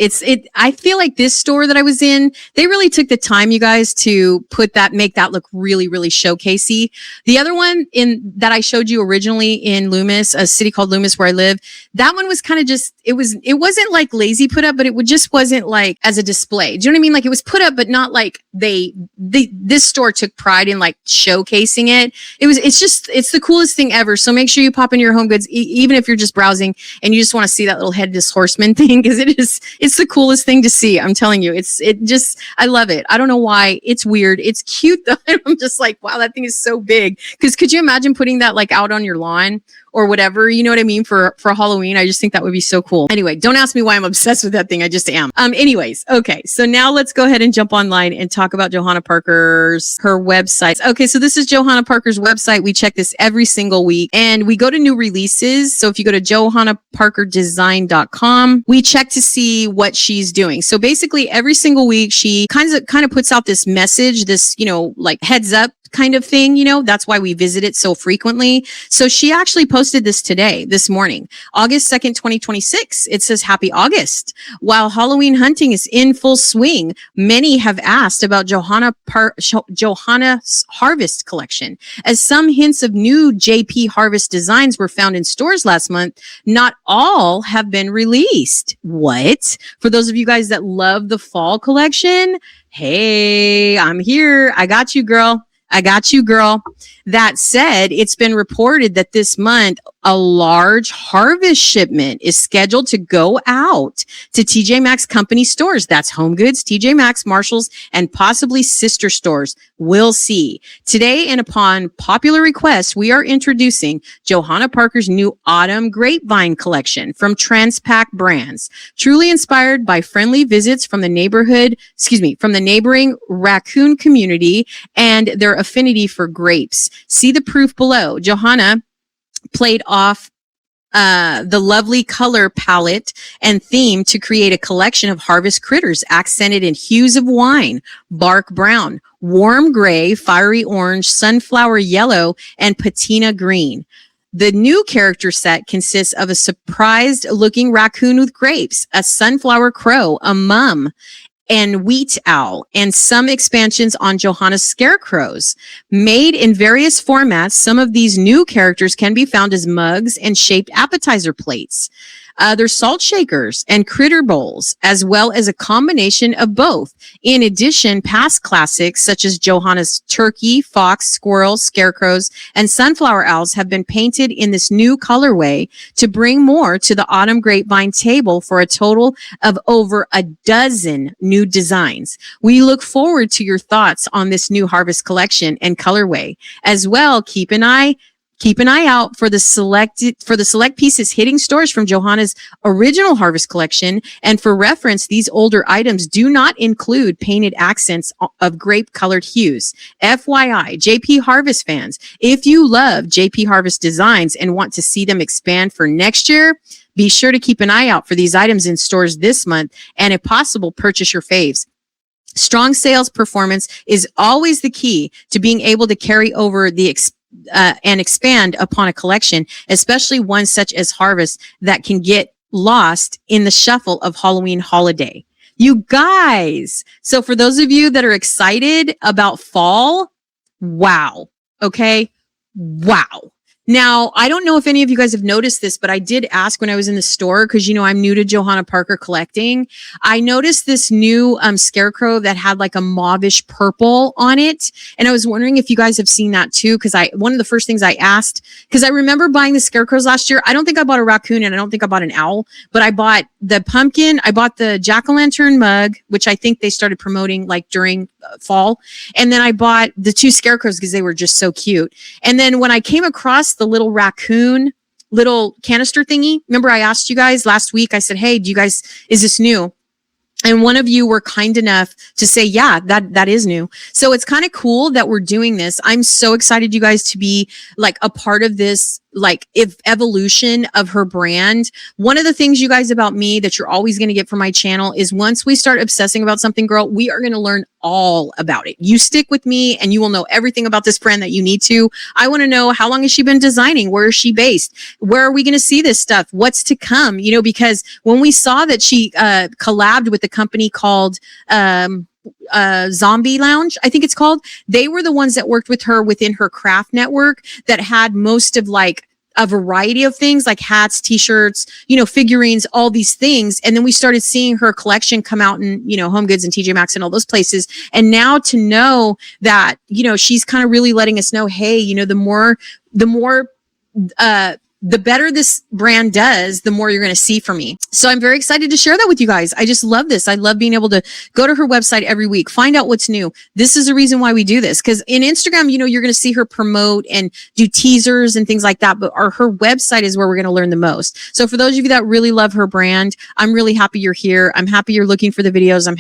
I feel like this store that I was in, they really took the time, you guys, to make that look really, really showcasey. The other one that I showed you originally in Loomis, a city called Loomis where I live, that one was kind of just, it wasn't like lazy put up, but it just wasn't like as a display. Do you know what I mean? Like it was put up, but not like this store took pride in like showcasing it. It's the coolest thing ever. So make sure you pop in your HomeGoods, even if you're just browsing and you just want to see that little Headless Horseman thing, because it's the coolest thing to see. I'm telling you, I love it. I don't know why. It's weird. It's cute though. I'm just like, wow, that thing is so big. Because could you imagine putting that like out on your lawn or whatever, you know what I mean, for Halloween. I just think that would be so cool. Anyway, don't ask me why I'm obsessed with that thing. I just am. Anyways, okay. So now let's go ahead and jump online and talk about Johanna Parker's, her website. Okay. So this is Johanna Parker's website. We check this every single week and we go to new releases. So if you go to johannaparkerdesign.com, we check to see what she's doing. So basically every single week, she kind of puts out this message, this, you know, like heads up kind of thing, you know, that's why we visit it so frequently. So she actually posted this today, this morning, August 2nd, 2026. It says, Happy August. While Halloween hunting is in full swing, many have asked about Johanna's Harvest collection. As some hints of new JP Harvest designs were found in stores last month, not all have been released. What? For those of you guys that love the fall collection, hey, I'm here. I got you, girl. I got you, girl. That said, it's been reported that this month, a large harvest shipment is scheduled to go out to TJ Maxx company stores. That's HomeGoods, TJ Maxx, Marshalls, and possibly sister stores. We'll see. Today, and upon popular request, we are introducing Johanna Parker's new Autumn Grapevine collection from Transpac Brands. Truly inspired by friendly visits from the neighboring Rakuten community and their affinity for grapes. See the proof below. Johanna played off the lovely color palette and theme to create a collection of harvest critters accented in hues of wine, bark brown, warm gray, fiery orange, sunflower yellow, and patina green. The new character set consists of a surprised looking raccoon with grapes, a sunflower crow, a mum, and wheat owl, and some expansions on Johanna's scarecrows. Made in various formats, some of these new characters can be found as mugs and shaped appetizer plates. There's salt shakers and critter bowls, as well as a combination of both. In addition, past classics such as Johanna's turkey, fox, squirrel, scarecrows, and sunflower owls have been painted in this new colorway to bring more to the Autumn Grapevine table for a total of over a dozen new designs. We look forward to your thoughts on this new harvest collection and colorway. As well, keep an eye out for the select pieces hitting stores from Johanna's original harvest collection. And for reference, these older items do not include painted accents of grape colored hues. FYI, JP Harvest fans, if you love JP Harvest designs and want to see them expand for next year, be sure to keep an eye out for these items in stores this month, and if possible, purchase your faves. Strong sales performance is always the key to being able to carry over and expand upon a collection, especially one such as Harvest that can get lost in the shuffle of Halloween holiday. You guys, so for those of you that are excited about fall, wow. Okay. Wow. Now, I don't know if any of you guys have noticed this, but I did ask when I was in the store, because, you know, I'm new to Johanna Parker collecting. I noticed this new scarecrow that had like a mauvish purple on it. And I was wondering if you guys have seen that too, because one of the first things I asked, because I remember buying the scarecrows last year. I don't think I bought a raccoon and I don't think I bought an owl, but I bought the pumpkin. I bought the jack-o'-lantern mug, which I think they started promoting like during fall. And then I bought the two scarecrows because they were just so cute. And then when I came across the little raccoon, little canister thingy, remember I asked you guys last week, I said, hey, is this new? And one of you were kind enough to say, yeah, that is new. So it's kind of cool that we're doing this. I'm so excited, you guys, to be like a part of this, like evolution of her brand. One of the things, you guys, about me that you're always going to get from my channel is once we start obsessing about something, girl, we are going to learn all about it. You stick with me and you will know everything about this brand that you need to. I want to know, how long has she been designing? Where is she based? Where are we going to see this stuff? What's to come? You know, because when we saw that she collabed with a company called Zombie Lounge, I think it's called, they were the ones that worked with her within her craft network that had most of like a variety of things like hats, t-shirts, you know, figurines, all these things. And then we started seeing her collection come out in, you know, HomeGoods and TJ Maxx and all those places. And now to know that, you know, she's kind of really letting us know, hey, you know, the more the better this brand does, the more you're going to see from me. So I'm very excited to share that with you guys. I just love this. I love being able to go to her website every week, find out what's new. This is the reason why we do this. Because in Instagram, you know, you're going to see her promote and do teasers and things like that. But her website is where we're going to learn the most. So for those of you that really love her brand, I'm really happy you're here. I'm happy you're looking for the videos. I'm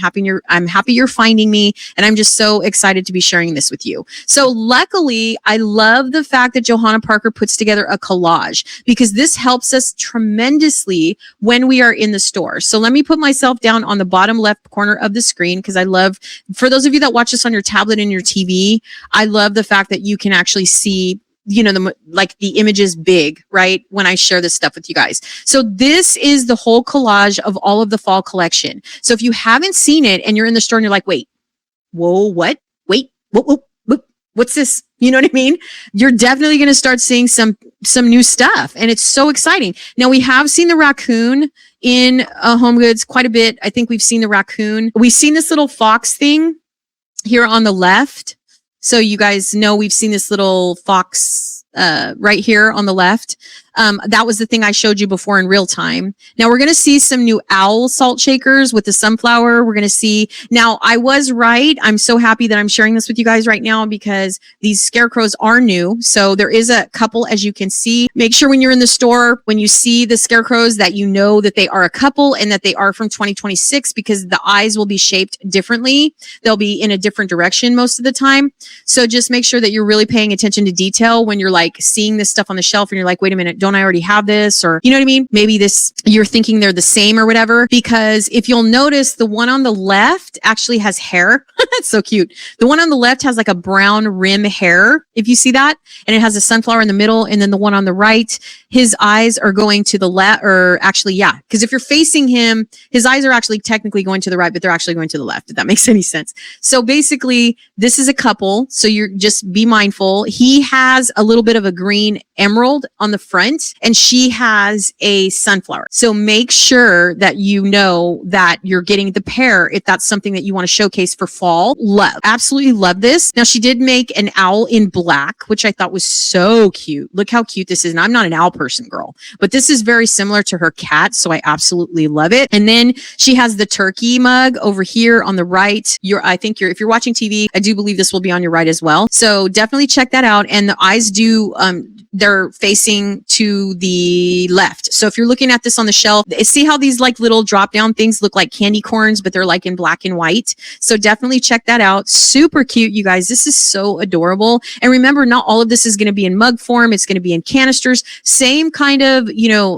happy you're finding me. And I'm just so excited to be sharing this with you. So luckily, I love the fact that Johanna Parker puts together a collage, because this helps us tremendously when we are in the store. So let me put myself down on the bottom left corner of the screen, because I love, for those of you that watch this on your tablet and your TV, I love the fact that you can actually see, you know, the image is big, right? When I share this stuff with you guys. So this is the whole collage of all of the fall collection. So if you haven't seen it and you're in the store and you're like, wait, whoa, what? Wait, what's this? You know what I mean? You're definitely going to start seeing some new stuff, and it's so exciting. Now, we have seen the raccoon in HomeGoods quite a bit. I think we've seen the raccoon. We've seen this little fox thing here on the left. So you guys know we've seen this little fox right here on the left. That was the thing I showed you before in real time. Now we're going to see some new owl salt shakers with the sunflower. We're going to see, now I was right. I'm so happy that I'm sharing this with you guys right now, because these scarecrows are new. So there is a couple, as you can see. Make sure when you're in the store, when you see the scarecrows, that you know that they are a couple and that they are from 2026, because the eyes will be shaped differently. They'll be in a different direction most of the time. So just make sure that you're really paying attention to detail when you're like seeing this stuff on the shelf and you're like, wait a minute, don't I already have this? Or, you know what I mean? Maybe this, you're thinking they're the same or whatever, because if you'll notice, the one on the left actually has hair. That's so cute. The one on the left has like a brown rim hair, if you see that, and it has a sunflower in the middle. And then the one on the right, his eyes are going to the left, or actually, yeah, because if you're facing him, his eyes are actually technically going to the right, but they're actually going to the left, if that makes any sense. So basically, this is a couple. So you're just be mindful. He has a little bit of a green emerald on the front, and she has a sunflower. So make sure that you know that you're getting the pair if that's something that you want to showcase for fall. Absolutely love this. Now, she did make an owl in black, which I thought was so cute. Look how cute this is. And I'm not an owl person, girl, but this is very similar to her cat. So I absolutely love it. And then she has the turkey mug over here on the right. If you're watching TV, I do believe this will be on your right as well. So definitely check that out. And the eyes they're facing to the left. So if you're looking at this on the shelf, see how these like little drop down things look like candy corns, but they're like in black and white. So definitely check that out. Super cute, you guys. This is so adorable. And remember, not all of this is going to be in mug form. It's going to be in canisters. Same kind of,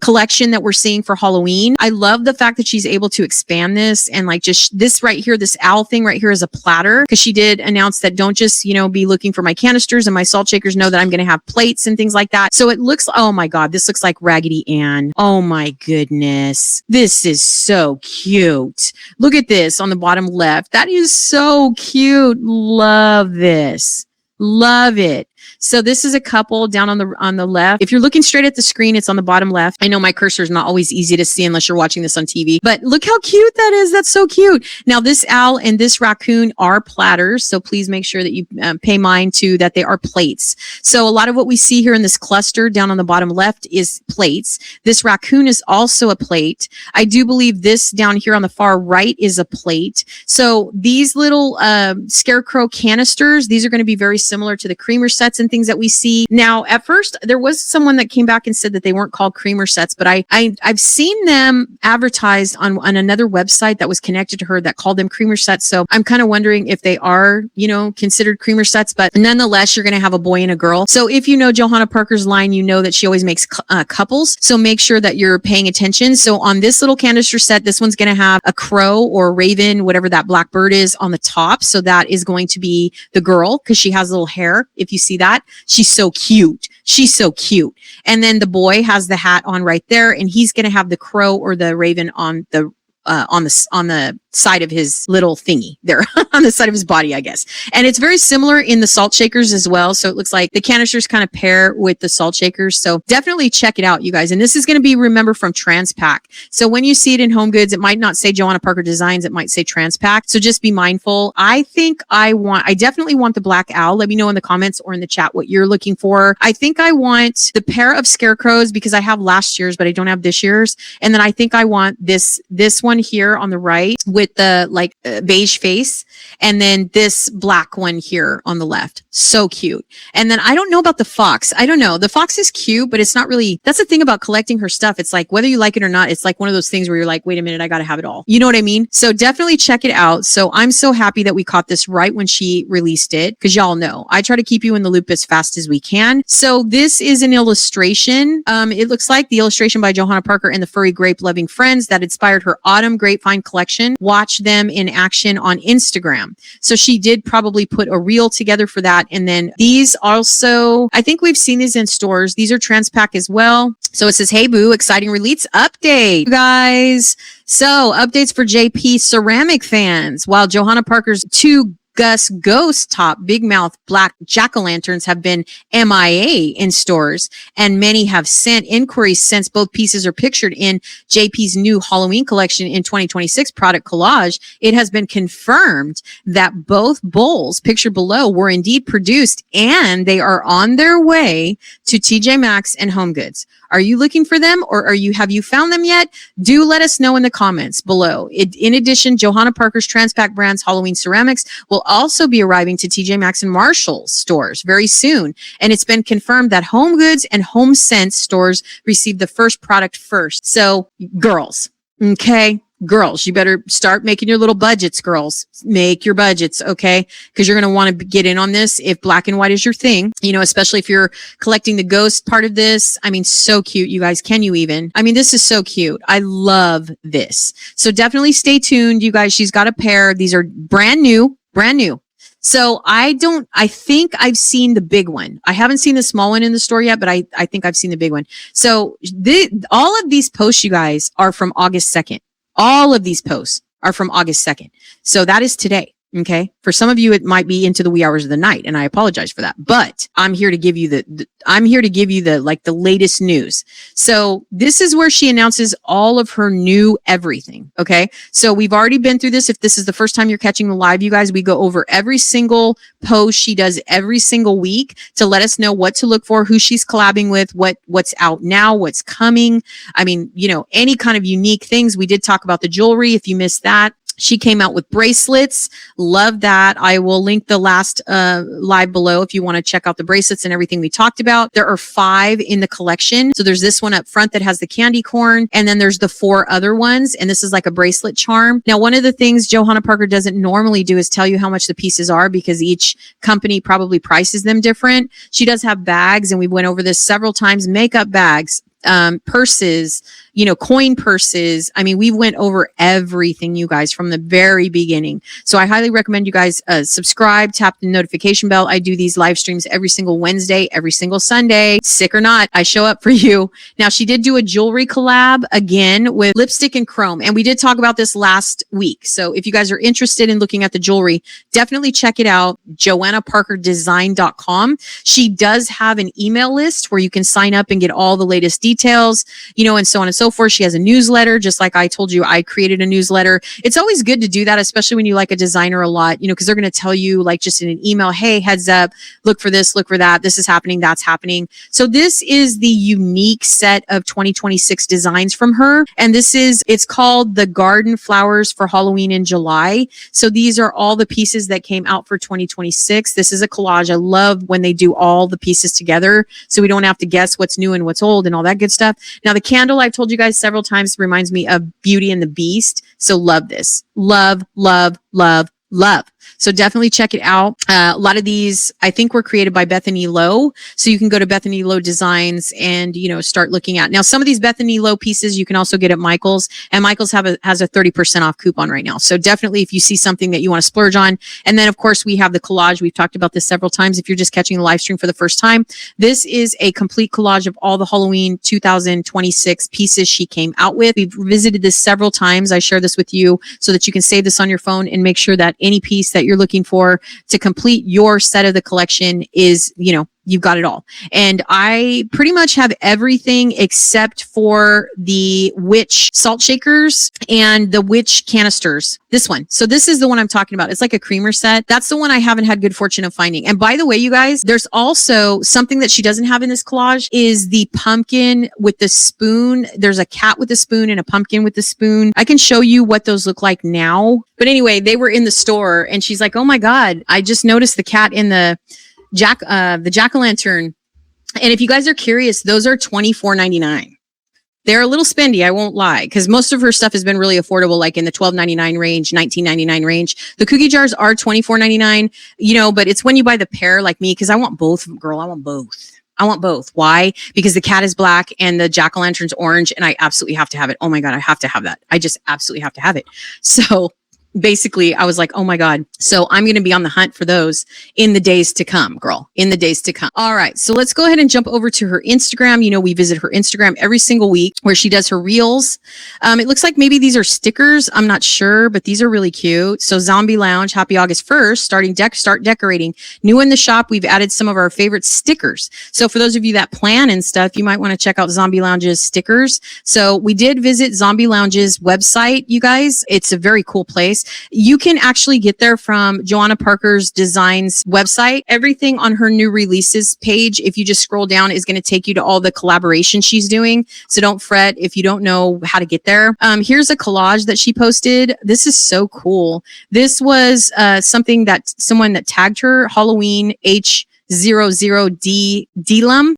collection that we're seeing for Halloween. I love the fact that she's able to expand this, and like just this right here, this owl thing right here is a platter, because she did announce that don't just, be looking for my canisters and my salt shakers, know that I'm going to have plates and things like that. So it looks, oh my God, this looks like Raggedy Ann. Oh my goodness. This is so cute. Look at this on the bottom left. That is so cute. Love this. Love it. So this is a couple down on the left. If you're looking straight at the screen, it's on the bottom left. I know my cursor is not always easy to see unless you're watching this on TV, but look how cute that is. That's so cute. Now this owl and this raccoon are platters. So please make sure that you pay mind to that they are plates. So a lot of what we see here in this cluster down on the bottom left is plates. This raccoon is also a plate. I do believe this down here on the far right is a plate. So these little scarecrow canisters, these are going to be very similar to the creamer sets and things that we see. Now, at first, there was someone that came back and said that they weren't called creamer sets, but I've seen them advertised on another website that was connected to her that called them creamer sets. So I'm kind of wondering if they are, considered creamer sets, but nonetheless, you're going to have a boy and a girl. So if you know Johanna Parker's line, you know that she always makes couples. So make sure that you're paying attention. So on this little canister set, this one's going to have a crow or a raven, whatever that black bird is on the top. So that is going to be the girl, because she has little hair. If you see that, she's so cute. She's so cute. And then the boy has the hat on right there, and he's going to have the crow or the raven on the side of his little thingy there on the side of his body, I guess. And it's very similar in the salt shakers as well. So it looks like the canisters kind of pair with the salt shakers. So definitely check it out, you guys. And this is going to be, remember, from Transpac. So when you see it in HomeGoods, it might not say Johanna Parker Designs. It might say Transpac. So just be mindful. I definitely want the black owl. Let me know in the comments or in the chat what you're looking for. I think I want the pair of scarecrows because I have last year's, but I don't have this year's. And then I think I want this one here on the right with the like beige face, and then this black one here on the left. So cute. And then I don't know about the fox. I don't know. The fox is cute, but it's not really, that's the thing about collecting her stuff. It's like, whether you like it or not, it's like one of those things where you're like, wait a minute, I got to have it all. You know what I mean? So definitely check it out. So I'm so happy that we caught this right when she released it, because y'all know I try to keep you in the loop as fast as we can. So this is an illustration. It looks like the illustration by Johanna Parker and the furry grape loving friends that inspired her autumn grapevine collection. Watch them in action on Instagram. So she did probably put a reel together for that. And then these also, I think we've seen these in stores. These are Transpac as well. So it says, hey boo, exciting release update, you guys. So updates for JP ceramic fans. While Johanna Parker's two Gus Ghost Top Big Mouth Black Jack-o'-lanterns have been MIA in stores, and many have sent inquiries since both pieces are pictured in JP's new Halloween collection in 2026 product collage. It has been confirmed that both bowls pictured below were indeed produced, and they are on their way to TJ Maxx and HomeGoods. Are you looking for them, or have you found them yet? Do let us know in the comments below. In addition, Johanna Parker's Transpac brand's Halloween ceramics will also be arriving to TJ Maxx and Marshall's stores very soon. And it's been confirmed that HomeGoods and HomeSense stores received the first product first. So girls, okay? Girls, you better start making your little budgets, girls. Make your budgets, okay? Because you're going to want to get in on this if black and white is your thing, you know, especially if you're collecting the ghost part of this. I mean, so cute, you guys. Can you even? I mean, this is so cute. I love this. So definitely stay tuned, you guys. She's got a pair. These are brand new. So I think I've seen the big one. I haven't seen the small one in the store yet, but I think I've seen the big one. So all of these posts, you guys, are from August 2nd. All of these posts are from August 2nd. So that is today. Okay. For some of you, it might be into the wee hours of the night, and I apologize for that, but I'm here to give you the latest news. So this is where she announces all of her new everything. Okay. So we've already been through this. If this is the first time you're catching the live, you guys, we go over every single post she does every single week to let us know what to look for, who she's collabing with, what's out now, what's coming. I mean, you know, any kind of unique things. We did talk about the jewelry. If you missed that, she came out with bracelets. Love that. I will link the last live below if you want to check out the bracelets and everything we talked about. There are 5 in the collection. So there's this one up front that has the candy corn, and then there's the 4 other ones, and this is like a bracelet charm. Now, one of the things Johanna Parker doesn't normally do is tell you how much the pieces are, because each company probably prices them different. She does have bags, and we went over this several times, makeup bags, purses, you know, coin purses. I mean, we went over everything, you guys, from the very beginning. So I highly recommend you guys subscribe, tap the notification bell. I do these live streams every single Wednesday, every single Sunday. Sick or not, I show up for you. Now, she did do a jewelry collab again with lipstick and chrome, and we did talk about this last week. So if you guys are interested in looking at the jewelry, definitely check it out, johannaparkerdesign.com. She does have an email list where you can sign up and get all the latest details, you know, and so on and so forth. She has a newsletter, just like I told you, I created a newsletter. It's always good to do that, especially when you like a designer a lot, you know, because they're going to tell you, like, just in an email, hey, heads up, look for this, look for that. This is happening, that's happening. So this is the unique set of 2026 designs from her. And it's called the Garden Flowers for Halloween in July. So these are all the pieces that came out for 2026. This is a collage. I love when they do all the pieces together, so we don't have to guess what's new and what's old and all that good stuff. Now, the candle, I've told you guys several times, reminds me of Beauty and the Beast. So love this. Love, love, love, love. So definitely check it out. A lot of these, I think, were created by Bethany Lowe. So you can go to Bethany Lowe Designs and, start looking at. Now, some of these Bethany Lowe pieces you can also get at Michael's, and Michael's has a 30% off coupon right now. So definitely if you see something that you want to splurge on. And then, of course, we have the collage. We've talked about this several times. If you're just catching the live stream for the first time, this is a complete collage of all the Halloween 2026 pieces she came out with. We've visited this several times. I share this with you so that you can save this on your phone and make sure that any piece that you're looking for to complete your set of the collection is, you've got it all. And I pretty much have everything except for the witch salt shakers and the witch canisters. This one. So this is the one I'm talking about. It's like a creamer set. That's the one I haven't had good fortune of finding. And by the way, you guys, there's also something that she doesn't have in this collage is the pumpkin with the spoon. There's a cat with a spoon and a pumpkin with the spoon. I can show you what those look like now. But anyway, they were in the store and she's like, oh my God, I just noticed the cat in the jack-o'-lantern. And if you guys are curious, those are $24.99. They're a little spendy, I won't lie, because most of her stuff has been really affordable, like in the $12.99 range, $19.99 range. The cookie jars are $24.99, but it's when you buy the pair like me, because I want both, girl. I want both. I want both. Why? Because the cat is black and the jack-o'-lantern's orange, and I absolutely have to have it. Oh my God, I have to have that. I just absolutely have to have it. So basically, I was like, oh my God. So I'm going to be on the hunt for those in the days to come, girl, in the days to come. All right. So let's go ahead and jump over to her Instagram. We visit her Instagram every single week where she does her reels. It looks like maybe these are stickers. I'm not sure, but these are really cute. So Zombie Lounge, happy August 1st, start decorating. New in the shop, we've added some of our favorite stickers. So for those of you that plan and stuff, you might want to check out Zombie Lounge's stickers. So we did visit Zombie Lounge's website, you guys. It's a very cool place. You can actually get there from Johanna Parker's Designs website. Everything on her new releases page, if you just scroll down, is going to take you to all the collaboration she's doing. So don't fret if you don't know how to get there. Here's a collage that she posted. This is so cool. This was someone that tagged her, Halloween H00D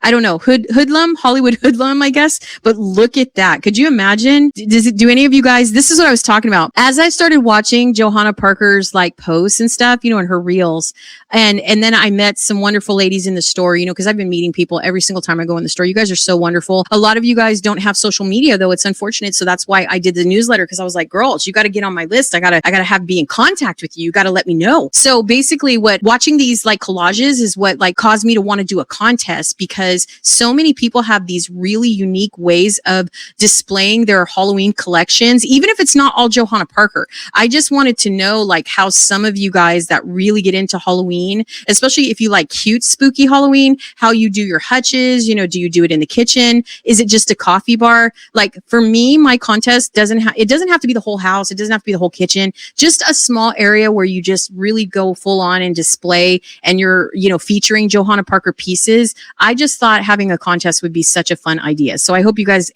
I don't know, hoodlum, Hollywood hoodlum, I guess. But look at that. Could you imagine? Do any of you guys, this is what I was talking about. As I started watching Johanna Parker's like posts and stuff, and her reels, and then I met some wonderful ladies in the store, because I've been meeting people every single time I go in the store. You guys are so wonderful. A lot of you guys don't have social media though. It's unfortunate. So that's why I did the newsletter, because I was like, girls, you got to get on my list. I gotta be in contact with you. You got to let me know. So basically watching these like collages is what like caused me to want to do a contest, because so many people have these really unique ways of displaying their Halloween collections, even if it's not all Johanna Parker. I just wanted to know like how some of you guys that really get into Halloween, especially if you like cute, spooky Halloween, how you do your hutches, do you do it in the kitchen? Is it just a coffee bar? Like for me, my contest doesn't have to be the whole house. It doesn't have to be the whole kitchen, just a small area where you just really go full on and display and you're, featuring Johanna Parker pieces. I just thought having a contest would be such a fun idea. So I hope you guys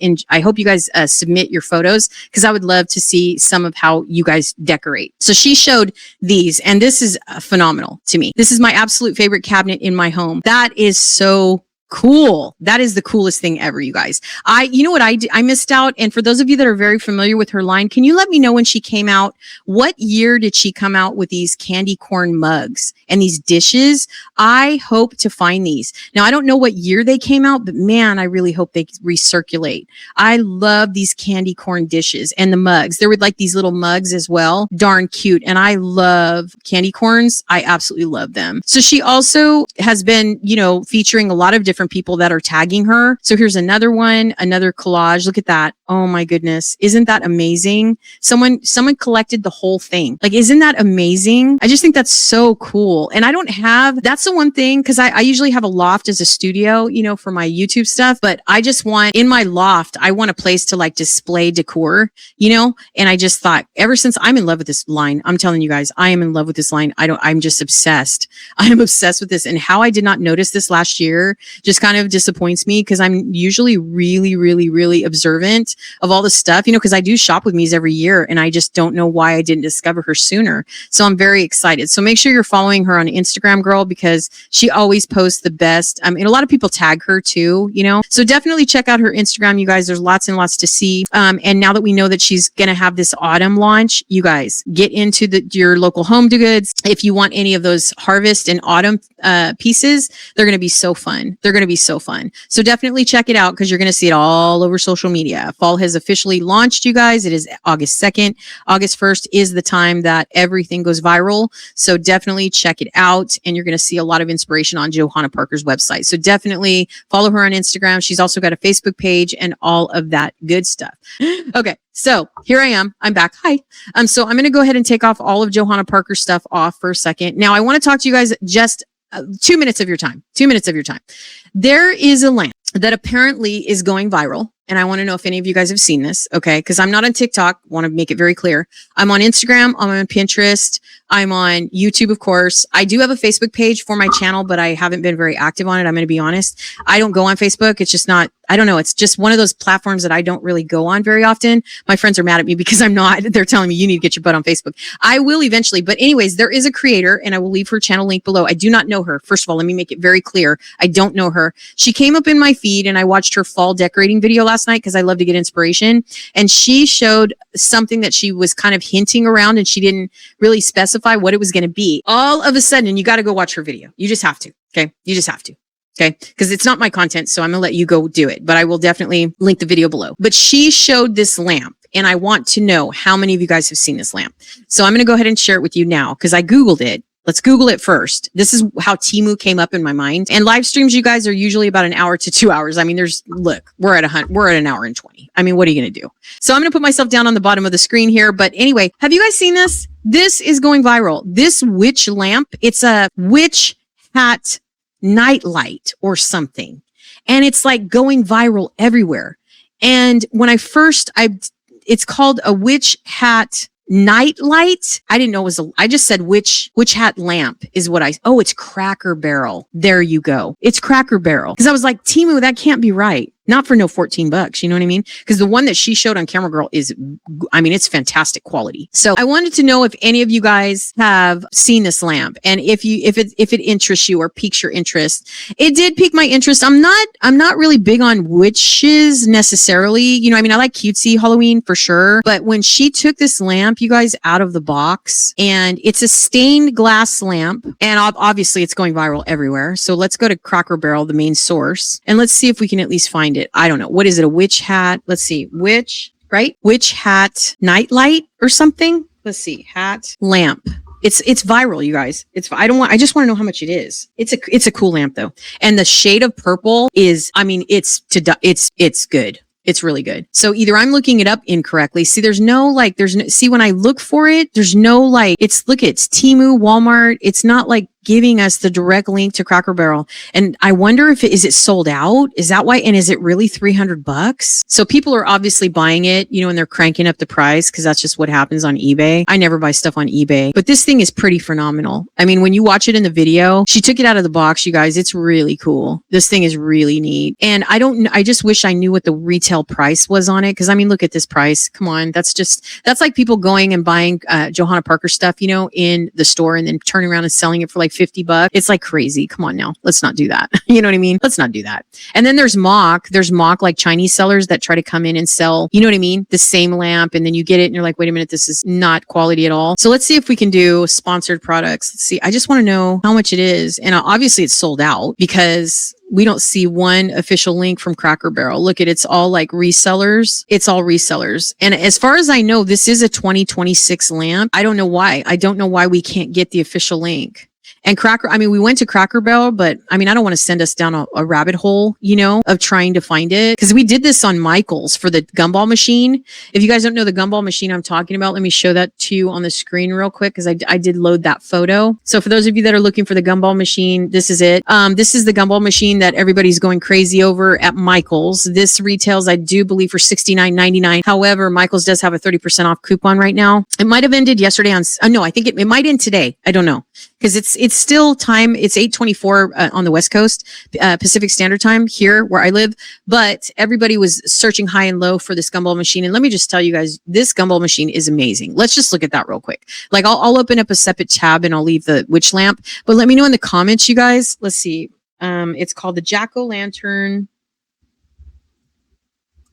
submit your photos, because I would love to see some of how you guys decorate. So she showed these, and this is phenomenal to me. This is my absolute favorite cabinet in my home. That is so cool. That is the coolest thing ever, you guys. You know what I did? I missed out. And for those of you that are very familiar with her line, can you let me know when she came out? What year did she come out with these candy corn mugs and these dishes? I hope to find these. Now, I don't know what year they came out, but man, I really hope they recirculate. I love these candy corn dishes and the mugs. There were like these little mugs as well. Darn cute. And I love candy corns. I absolutely love them. So she also has been, featuring a lot of different people that are tagging her. So here's another one, another collage. Look at that. Oh my goodness. Isn't that amazing? Someone collected the whole thing. Like, isn't that amazing? I just think that's so cool. And that's the one thing, because I usually have a loft as a studio, for my YouTube stuff, but I just want in my loft, I want a place to like display decor, and I just thought ever since I'm in love with this line, I'm telling you guys, I am in love with this line. I'm just obsessed. I am obsessed with this, and how I did not notice this last year just kind of disappoints me because I'm usually really, really, really observant of all the stuff, you know, because I do shop with Mies every year and I just don't know why I didn't discover her sooner. So I'm very excited. So make sure you're following her on Instagram, girl, because she always posts the best. And a lot of people tag her too, you know, so definitely check out her Instagram, you guys. There's lots and lots to see. And now that we know that she's going to have this autumn launch, you guys get into your local HomeGoods. If you want any of those harvest and autumn pieces, they're going to be so fun. They're going to be so fun. So definitely check it out because you're going to see it all over social media. Fall has officially launched, you guys. It is August 2nd. August 1st is the time that everything goes viral. So definitely check it out. And you're going to see a lot of inspiration on Johanna Parker's website. So definitely follow her on Instagram. She's also got a Facebook page and all of that good stuff. Okay. So here I am. I'm back. Hi. So I'm going to go ahead and take off all of Johanna Parker's stuff off for a second. Now I want to talk to you guys just 2 minutes of your time. 2 minutes of your time. There is a lamp that apparently is going viral. And I want to know if any of you guys have seen this. Okay. Cause I'm not on TikTok. Want to make it very clear. I'm on Instagram. I'm on Pinterest. I'm on YouTube, of course. I do have a Facebook page for my channel, but I haven't been very active on it. I'm going to be honest. I don't go on Facebook. It's just not, I don't know. It's just one of those platforms that I don't really go on very often. My friends are mad at me because I'm not. They're telling me you need to get your butt on Facebook. I will eventually. But anyways, there is a creator and I will leave her channel link below. I do not know her. First of all, let me make it very clear. I don't know her. She came up in my feed and I watched her fall decorating video last night because I love to get inspiration. And she showed something that she was kind of hinting around and she didn't really specify what it was going to be. All of a sudden, and you got to go watch her video. You just have to. Okay. You just have to. Okay. Because it's not my content. So I'm going to let you go do it, but I will definitely link the video below. But she showed this lamp and I want to know how many of you guys have seen this lamp. So I'm going to go ahead and share it with you now because I Googled it. Let's Google it first. This is how Temu came up in my mind. And live streams, you guys, are usually about an hour to 2 hours. I mean, look, we're at an hour and 20. I mean, what are you going to do? So I'm going to put myself down on the bottom of the screen here. But anyway, have you guys seen this? This is going viral. This witch lamp, it's a witch hat nightlight or something. And it's like going viral everywhere. And when it's called a witch hat night light. I didn't know it was I just said witch hat lamp is what it's Cracker Barrel. There you go. It's Cracker Barrel. Cause I was like, Temu, that can't be right. Not for no $14. You know what I mean? Because the one that she showed on camera, girl, it's fantastic quality. So I wanted to know if any of you guys have seen this lamp and if it interests you or piques your interest. It did pique my interest. I'm not really big on witches necessarily. You know, I mean, I like cutesy Halloween for sure. But when she took this lamp, you guys, out of the box, and it's a stained glass lamp, and obviously it's going viral everywhere. So let's go to Cracker Barrel, the main source, and let's see if we can at least find it. I don't know. What is it? A witch hat? Let's see. Witch hat nightlight or something. Let's see. Hat lamp. It's viral, you guys. I just want to know how much it is. It's a cool lamp though. And the shade of purple is, I mean, it's good. It's really good. So either I'm looking it up incorrectly. See, see, when I look for it, there's no it's Temu, Walmart. It's not like giving us the direct link to Cracker Barrel. And I wonder if is it sold out? Is that why? And is it really $300? So people are obviously buying it, you know, and they're cranking up the price because that's just what happens on eBay. I never buy stuff on eBay, but this thing is pretty phenomenal. I mean, when you watch it in the video, she took it out of the box, you guys. It's really cool. This thing is really neat. And I just wish I knew what the retail price was on it. Cause I mean, look at this price. Come on. That's like people going and buying Johanna Parker stuff, you know, in the store and then turning around and selling it for like $50. It's like crazy. Come on now. Let's not do that. You know what I mean? Let's not do that. And then there's mock like Chinese sellers that try to come in and sell, you know what I mean? The same lamp. And then you get it and you're like, wait a minute, this is not quality at all. So let's see if we can do sponsored products. Let's see. I just want to know how much it is. And obviously it's sold out because we don't see one official link from Cracker Barrel. Look it's all like resellers. It's all resellers. And as far as I know, this is a 2026 lamp. I don't know why. I don't know why we can't get the official link. And we went to Cracker Barrel, but I mean, I don't want to send us down a rabbit hole, you know, of trying to find it. Cause we did this on Michael's for the GumBall machine. If you guys don't know the GumBall machine I'm talking about, let me show that to you on the screen real quick. Cause I did load that photo. So for those of you that are looking for the GumBall machine, this is it. This is the GumBall machine that everybody's going crazy over at Michael's. This retails, I do believe, for $69.99. However, Michael's does have a 30% off coupon right now. It might have ended yesterday I think it might end today. I don't know. Cause it's still time. It's 8:24 on the West Coast, Pacific Standard Time here where I live. But everybody was searching high and low for this GumBall machine. And let me just tell you guys, this GumBall machine is amazing. Let's just look at that real quick. Like I'll open up a separate tab and I'll leave the witch lamp. But let me know in the comments, you guys. Let's see. It's called the Jack-o'-lantern.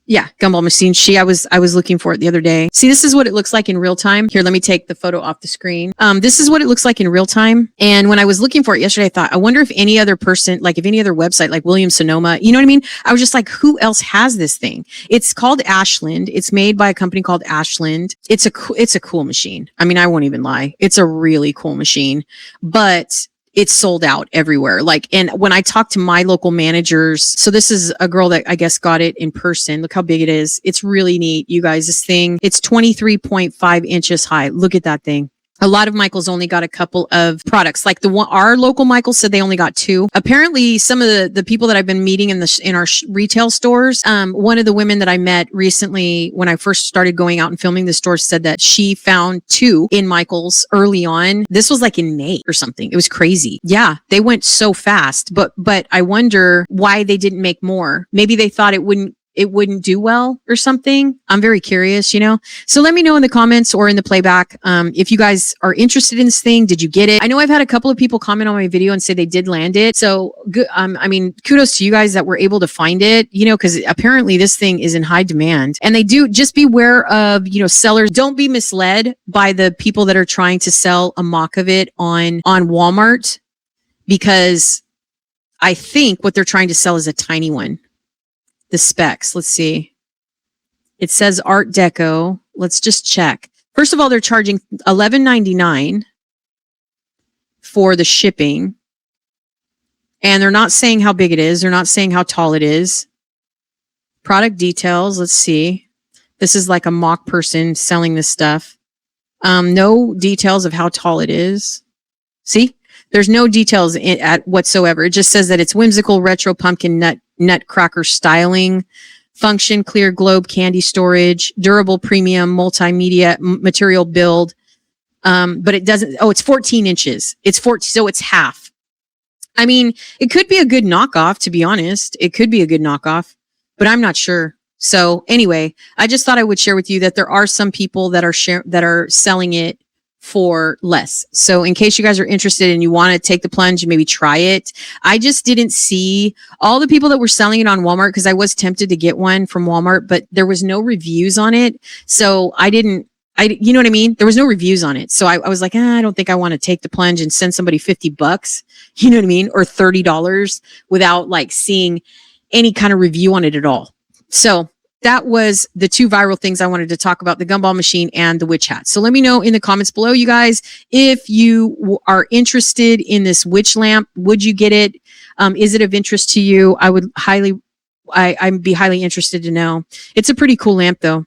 Yeah, GumBall machine. I was looking for it the other day. See, this is what it looks like in real time. Here, let me take the photo off the screen. This is what it looks like in real time. And when I was looking for it yesterday, I thought, I wonder if any other person, like if any other website, like Williams Sonoma, you know what I mean? I was just like, who else has this thing? It's called Ashland. It's made by a company called Ashland. It's a cool machine. I mean, I won't even lie. It's a really cool machine, but it's sold out everywhere. Like, and when I talk to my local managers, so this is a girl that I guess got it in person. Look how big it is. It's really neat. You guys, this thing, it's 23.5 inches high. Look at that thing. A lot of Michaels only got a couple of products. Like the one, our local Michael said they only got 2. Apparently, some of the people that I've been meeting in our retail stores, one of the women that I met recently when I first started going out and filming the store said that she found 2 in Michaels early on. This was like in May or something. It was crazy. Yeah, they went so fast. But I wonder why they didn't make more. Maybe they thought it wouldn't do well or something. I'm very curious, you know? So let me know in the comments or in the playback, if you guys are interested in this thing. Did you get it? I know I've had a couple of people comment on my video and say they did land it. So good. I mean, kudos to you guys that were able to find it, you know, because apparently this thing is in high demand. And they do, just beware of, you know, sellers. Don't be misled by the people that are trying to sell a mock of it on Walmart, because I think what they're trying to sell is a tiny one. The specs. Let's see. It says Art Deco. Let's just check. First of all, they're charging $11.99 for the shipping. And they're not saying how big it is. They're not saying how tall it is. Product details. Let's see. This is like a mock person selling this stuff. No details of how tall it is. See? There's no details at whatsoever. It just says that it's whimsical retro pumpkin nutcracker styling, function, clear globe, candy storage, durable premium, multimedia material build. But it doesn't, it's 14 inches. So it's half. I mean, it could be a good knockoff, to be honest. It could be a good knockoff, but I'm not sure. So anyway, I just thought I would share with you that there are some people that are selling it for less. So in case you guys are interested and you want to take the plunge and maybe try it, I just didn't see all the people that were selling it on Walmart, because I was tempted to get one from Walmart, but there was no reviews on it. So you know what I mean? There was no reviews on it. So I was like, I don't think I want to take the plunge and send somebody $50, you know what I mean? Or $30 without like seeing any kind of review on it at all. So that was the 2 viral things I wanted to talk about, the GumBall machine and the witch hat. So let me know in the comments below, you guys, if you are interested in this witch lamp. Would you get it? Is it of interest to you? I'd be highly interested to know. It's a pretty cool lamp though.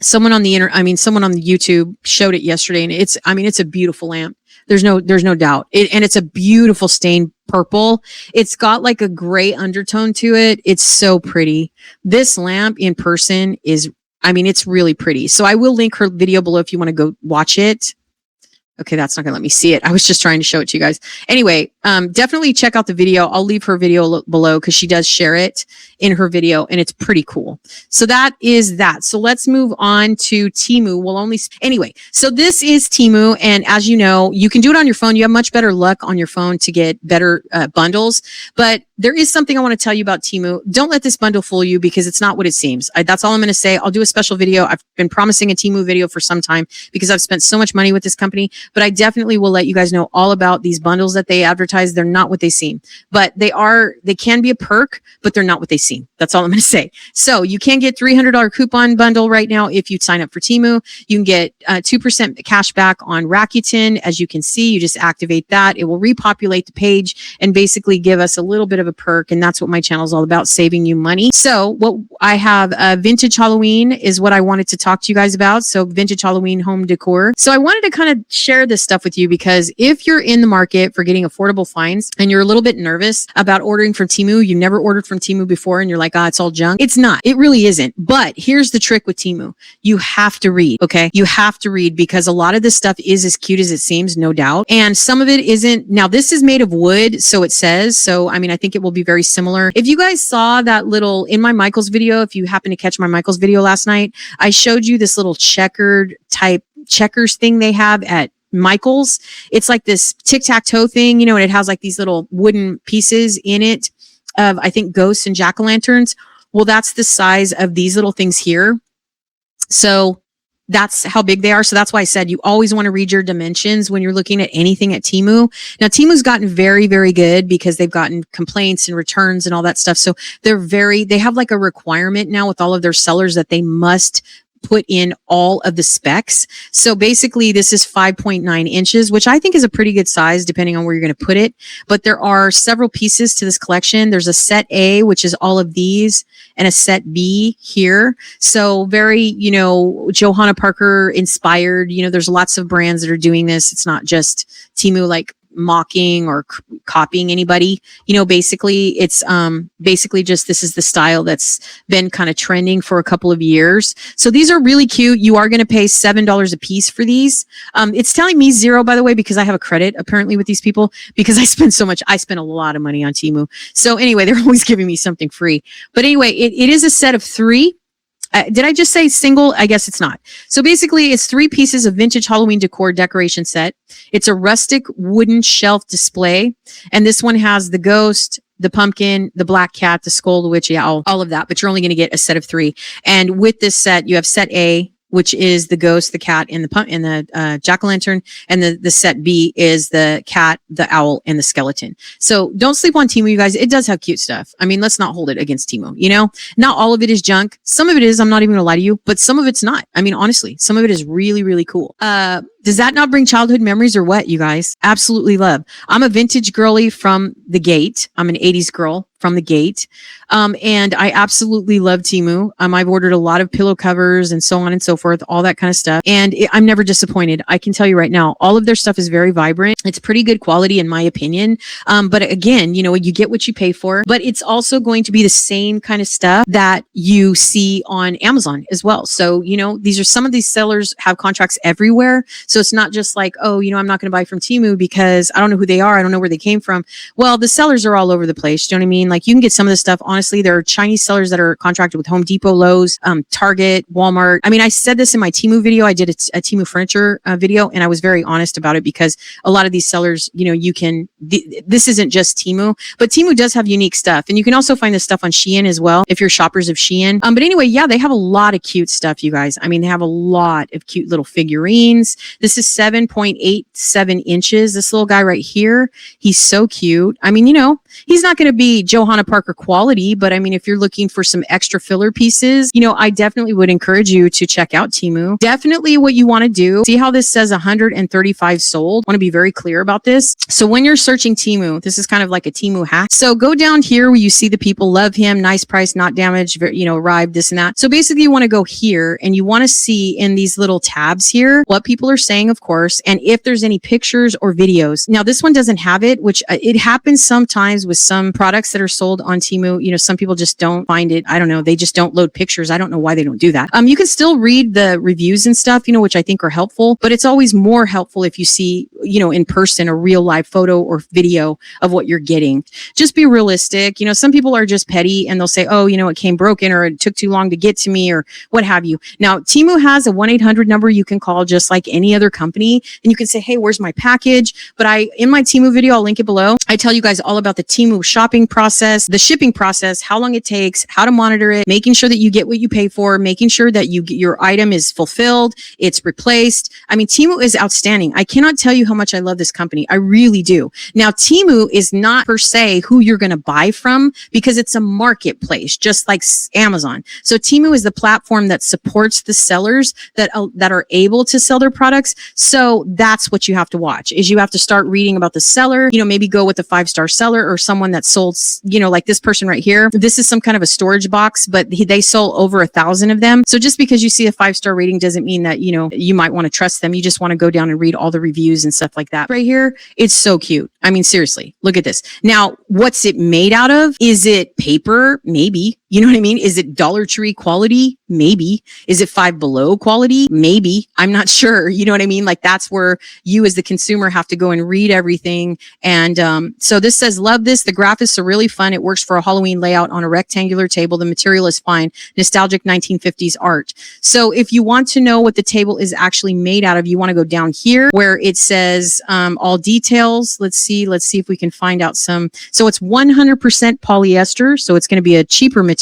Someone on the YouTube showed it yesterday, and it's a beautiful lamp. There's no doubt. And it's a beautiful stained purple. It's got like a gray undertone to it. It's so pretty. This lamp in person it's really pretty. So I will link her video below if you want to go watch it. Okay, that's not going to let me see it. I was just trying to show it to you guys. Anyway, definitely check out the video. I'll leave her video below because she does share it in her video, and it's pretty cool. So that is that. So let's move on to Temu. Anyway, so this is Temu, and as you know, you can do it on your phone. You have much better luck on your phone to get better bundles, but there is something I want to tell you about Temu. Don't let this bundle fool you, because it's not what it seems. That's all I'm going to say. I'll do a special video. I've been promising a Temu video for some time because I've spent so much money with this company, but I definitely will let you guys know all about these bundles that they advertise. They're not what they seem, but they can be a perk, but they're not what they seem. That's all I'm going to say. So you can get $300 coupon bundle right now if you sign up for Temu. You can get 2% cash back on Rakuten. As you can see, you just activate that. It will repopulate the page and basically give us a little bit of a perk. And that's what my channel is all about, saving you money. So what I have, vintage Halloween is what I wanted to talk to you guys about. So vintage Halloween home decor. So I wanted to kind of share this stuff with you, because if you're in the market for getting affordable incredible finds and you're a little bit nervous about ordering from Temu, you never ordered from Temu before and you're like, it's all junk. It's not. It really isn't. But here's the trick with Temu. You have to read, okay? You have to read because a lot of this stuff is as cute as it seems, no doubt. And some of it isn't. Now, this is made of wood, so it says. So, I mean, I think it will be very similar. If you guys saw that little, in my Michael's video, if you happen to catch my Michael's video last night, I showed you this little checkered type checkers thing they have at Michael's. It's like this tic-tac-toe thing, and it has like these little wooden pieces in it of, I think, ghosts and jack-o'-lanterns. Well, that's the size of these little things here. So that's how big they are. So that's why I said you always want to read your dimensions when you're looking at anything at Temu. Now, Temu's gotten very, very good because they've gotten complaints and returns and all that stuff. So they have like a requirement now with all of their sellers that they must put in all of the specs. So basically this is 5.9 inches, which I think is a pretty good size depending on where you're going to put it. But there are several pieces to this collection. There's a set A, which is all of these, and a set B here. So very, Johanna Parker inspired, there's lots of brands that are doing this. It's not just Temu like mocking or copying anybody. Basically it's basically just this is the style that's been kind of trending for a couple of years. So these are really cute. You are going to pay $7 a piece for these. It's telling me $0, by the way, because I have a credit apparently with these people because I spend a lot of money on Temu. So anyway, they're always giving me something free. But anyway, it is a set of 3. Did I just say single? I guess it's not. So basically it's 3 pieces of vintage Halloween decor decoration set. It's a rustic wooden shelf display. And this one has the ghost, the pumpkin, the black cat, the skull, the witch, all of that. But you're only going to get a set of 3. And with this set, you have set A, which is the ghost, the cat, and the jack-o'-lantern. And the set B is the cat, the owl, and the skeleton. So don't sleep on Temu, you guys. It does have cute stuff. I mean, let's not hold it against Temu, Not all of it is junk. Some of it is, I'm not even gonna lie to you, but some of it's not. I mean, honestly, some of it is really, really cool. Does that not bring childhood memories or what, you guys? Absolutely love. I'm a vintage girly from the gate. I'm an 80s girl from the gate. And I absolutely love Temu. I've ordered a lot of pillow covers and so on and so forth, all that kind of stuff. And I'm never disappointed. I can tell you right now, all of their stuff is very vibrant. It's pretty good quality in my opinion. But again, you get what you pay for, but it's also going to be the same kind of stuff that you see on Amazon as well. So, some of these sellers have contracts everywhere. So it's not just like, I'm not going to buy from Temu because I don't know who they are. I don't know where they came from. Well, the sellers are all over the place. Do you know what I mean? Like you can get some of this stuff. Honestly, there are Chinese sellers that are contracted with Home Depot, Lowe's, Target, Walmart. I mean, I said this in my Temu video. I did a Temu furniture video and I was very honest about it because a lot of these sellers, this isn't just Temu, but Temu does have unique stuff. And you can also find this stuff on Shein as well if you're shoppers of Shein. But anyway, yeah, they have a lot of cute stuff, you guys. I mean, they have a lot of cute little figurines. This is 7.87 inches. This little guy right here, he's so cute. I mean, he's not going to be Johanna Parker quality, but I mean, if you're looking for some extra filler pieces, I definitely would encourage you to check out Temu. Definitely what you want to do, see how this says 135 sold. I want to be very clear about this. So when you're searching Temu, this is kind of like a Temu hack. So go down here where you see the people love him, nice price, not damaged, arrived, this and that. So basically you want to go here and you want to see in these little tabs here, what people are saying, of course, and if there's any pictures or videos. Now this one doesn't have it, which it happens sometimes with some products that are sold on Temu. Some people just don't find it. I don't know. They just don't load pictures. I don't know why they don't do that. You can still read the reviews and stuff, which I think are helpful, but it's always more helpful if you see, in person, a real live photo or video of what you're getting. Just be realistic. Some people are just petty and they'll say, it came broken or it took too long to get to me or what have you. Now, Temu has a 1-800 number you can call just like any other company and you can say, hey, where's my package? But in my Temu video, I'll link it below. I tell you guys all about the Temu shopping process, the shipping process, how long it takes, how to monitor it, making sure that you get what you pay for, making sure that your item is fulfilled, it's replaced. I mean, Temu is outstanding. I cannot tell you how much I love this company. I really do. Now, Temu is not per se who you're going to buy from because it's a marketplace, just like Amazon. So Temu is the platform that supports the sellers that are able to sell their products. So that's what you have to watch is you have to start reading about the seller, maybe go with a 5-star seller or someone that sold, like this person right here, this is some kind of a storage box, but they sold over 1,000 of them. So just because you see a 5-star rating doesn't mean that, you might want to trust them. You just want to go down and read all the reviews and stuff like that. Right here, it's so cute. I mean, seriously, look at this. Now, what's it made out of? Is it paper? Maybe. You know what I mean? Is it Dollar Tree quality? Maybe. Is it Five Below quality? Maybe. I'm not sure. You know what I mean? Like that's where you as the consumer have to go and read everything. And so this says, love this. The graphics are really fun. It works for a Halloween layout on a rectangular table. The material is fine. Nostalgic 1950s art. So if you want to know what the table is actually made out of, you want to go down here where it says all details. Let's see if we can find out some. So it's 100% polyester. So it's going to be a cheaper material.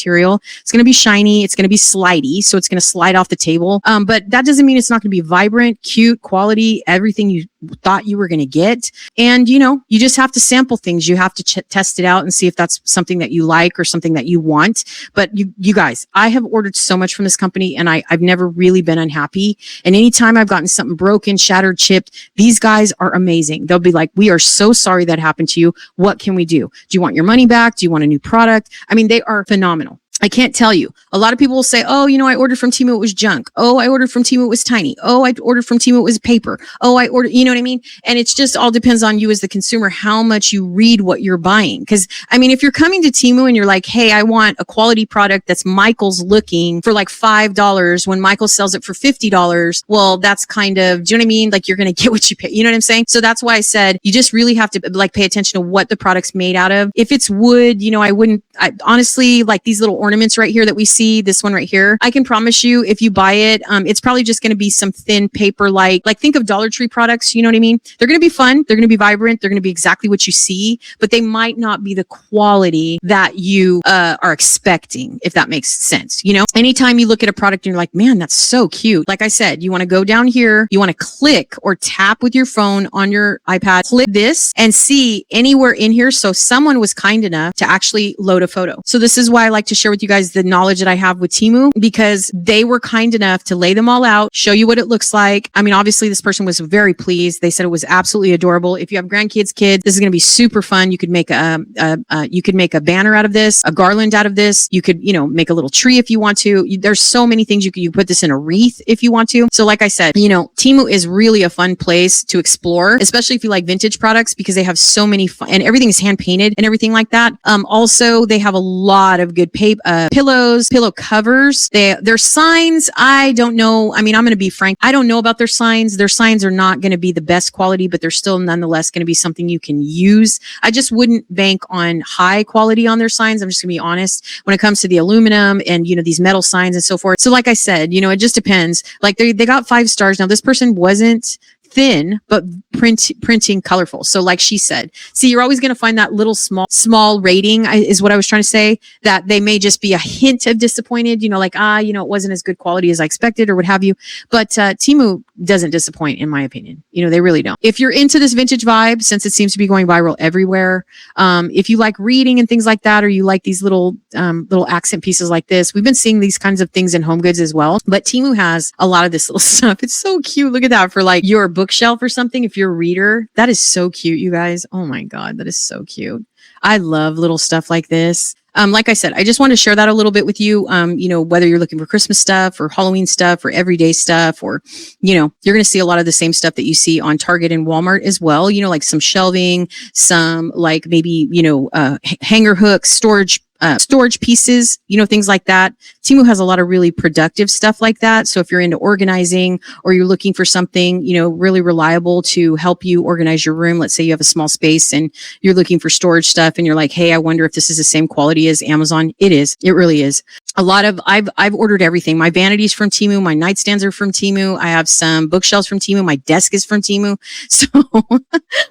It's going to be shiny. It's going to be slidey. So it's going to slide off the table. But that doesn't mean it's not going to be vibrant, cute, quality, everything you thought you were going to get. And, you just have to sample things. You have to test it out and see if that's something that you like or something that you want. But you guys, I have ordered so much from this company and I've never really been unhappy. And anytime I've gotten something broken, shattered, chipped, these guys are amazing. They'll be like, we are so sorry that happened to you. What can we do? Do you want your money back? Do you want a new product? I mean, they are phenomenal. I can't tell you. A lot of people will say, oh, I ordered from Temu, it was junk. Oh, I ordered from Temu, it was tiny. Oh, I ordered from Temu, it was paper. Oh, I ordered, you know what I mean? And it's just all depends on you as the consumer, how much you read what you're buying. Because, I mean, if you're coming to Temu and you're like, hey, I want a quality product that's Michael's looking for like $5 when Michael sells it for $50, well, that's kind of, do you know what I mean? Like you're going to get what you pay. You know what I'm saying? So that's why I said you just really have to like pay attention to what the product's made out of. If it's wood, I honestly like these little ornaments right here that we see, this one right here, I can promise you if you buy it, it's probably just going to be some thin paper, like think of Dollar Tree products. You know what I mean? They're going to be fun. They're going to be vibrant. They're going to be exactly what you see, but they might not be the quality that you are expecting, if that makes sense. Anytime you look at a product and you're like, man, that's so cute. Like I said, you want to go down here, you want to click or tap with your phone on your iPad, click this and see anywhere in here. So someone was kind enough to actually load a photo. So this is why I like to share with you guys the knowledge that I have with Temu, because they were kind enough to lay them all out, show you what it looks like. I mean, obviously this person was very pleased. They said it was absolutely adorable. If you have grandkids, kids, this is going to be super fun. You could make a banner out of this, a garland out of this. You could, make a little tree if you want to. There's so many things you could put this in a wreath if you want to. So like I said, Temu is really a fun place to explore, especially if you like vintage products, because they have so many fun, and everything is hand painted and everything like that. Also they have a lot of good pillows, pillow covers. Their signs, I don't know. I mean, I'm going to be frank. I don't know about their signs. Their signs are not going to be the best quality, but they're still nonetheless going to be something you can use. I just wouldn't bank on high quality on their signs. I'm just going to be honest when it comes to the aluminum and, these metal signs and so forth. So like I said, it just depends. Like they got 5 stars. Now this person wasn't thin, but printing colorful. So like she said, see, you're always going to find that little small rating is what I was trying to say, that they may just be a hint of disappointed, it wasn't as good quality as I expected or what have you. But Temu doesn't disappoint in my opinion. They really don't. If you're into this vintage vibe, since it seems to be going viral everywhere, if you like reading and things like that, or you like these little accent pieces like this, we've been seeing these kinds of things in HomeGoods as well. But Temu has a lot of this little stuff. It's so cute. Look at that for like your bookshelf or something. If you're a reader, that is so cute, you guys. Oh my God, that is so cute. I love little stuff like this. Like I said, I just want to share that a little bit with you. Whether you're looking for Christmas stuff or Halloween stuff or everyday stuff, or, you're going to see a lot of the same stuff that you see on Target and Walmart as well. Like some shelving, some like maybe, hanger hooks, storage pieces, things like that. Temu has a lot of really productive stuff like that. So if you're into organizing or you're looking for something, really reliable to help you organize your room, let's say you have a small space and you're looking for storage stuff and you're like, hey, I wonder if this is the same quality as Amazon. It is. It really is. I've ordered everything. My vanities from Temu, my nightstands are from Temu. I have some bookshelves from Temu. My desk is from Temu. So,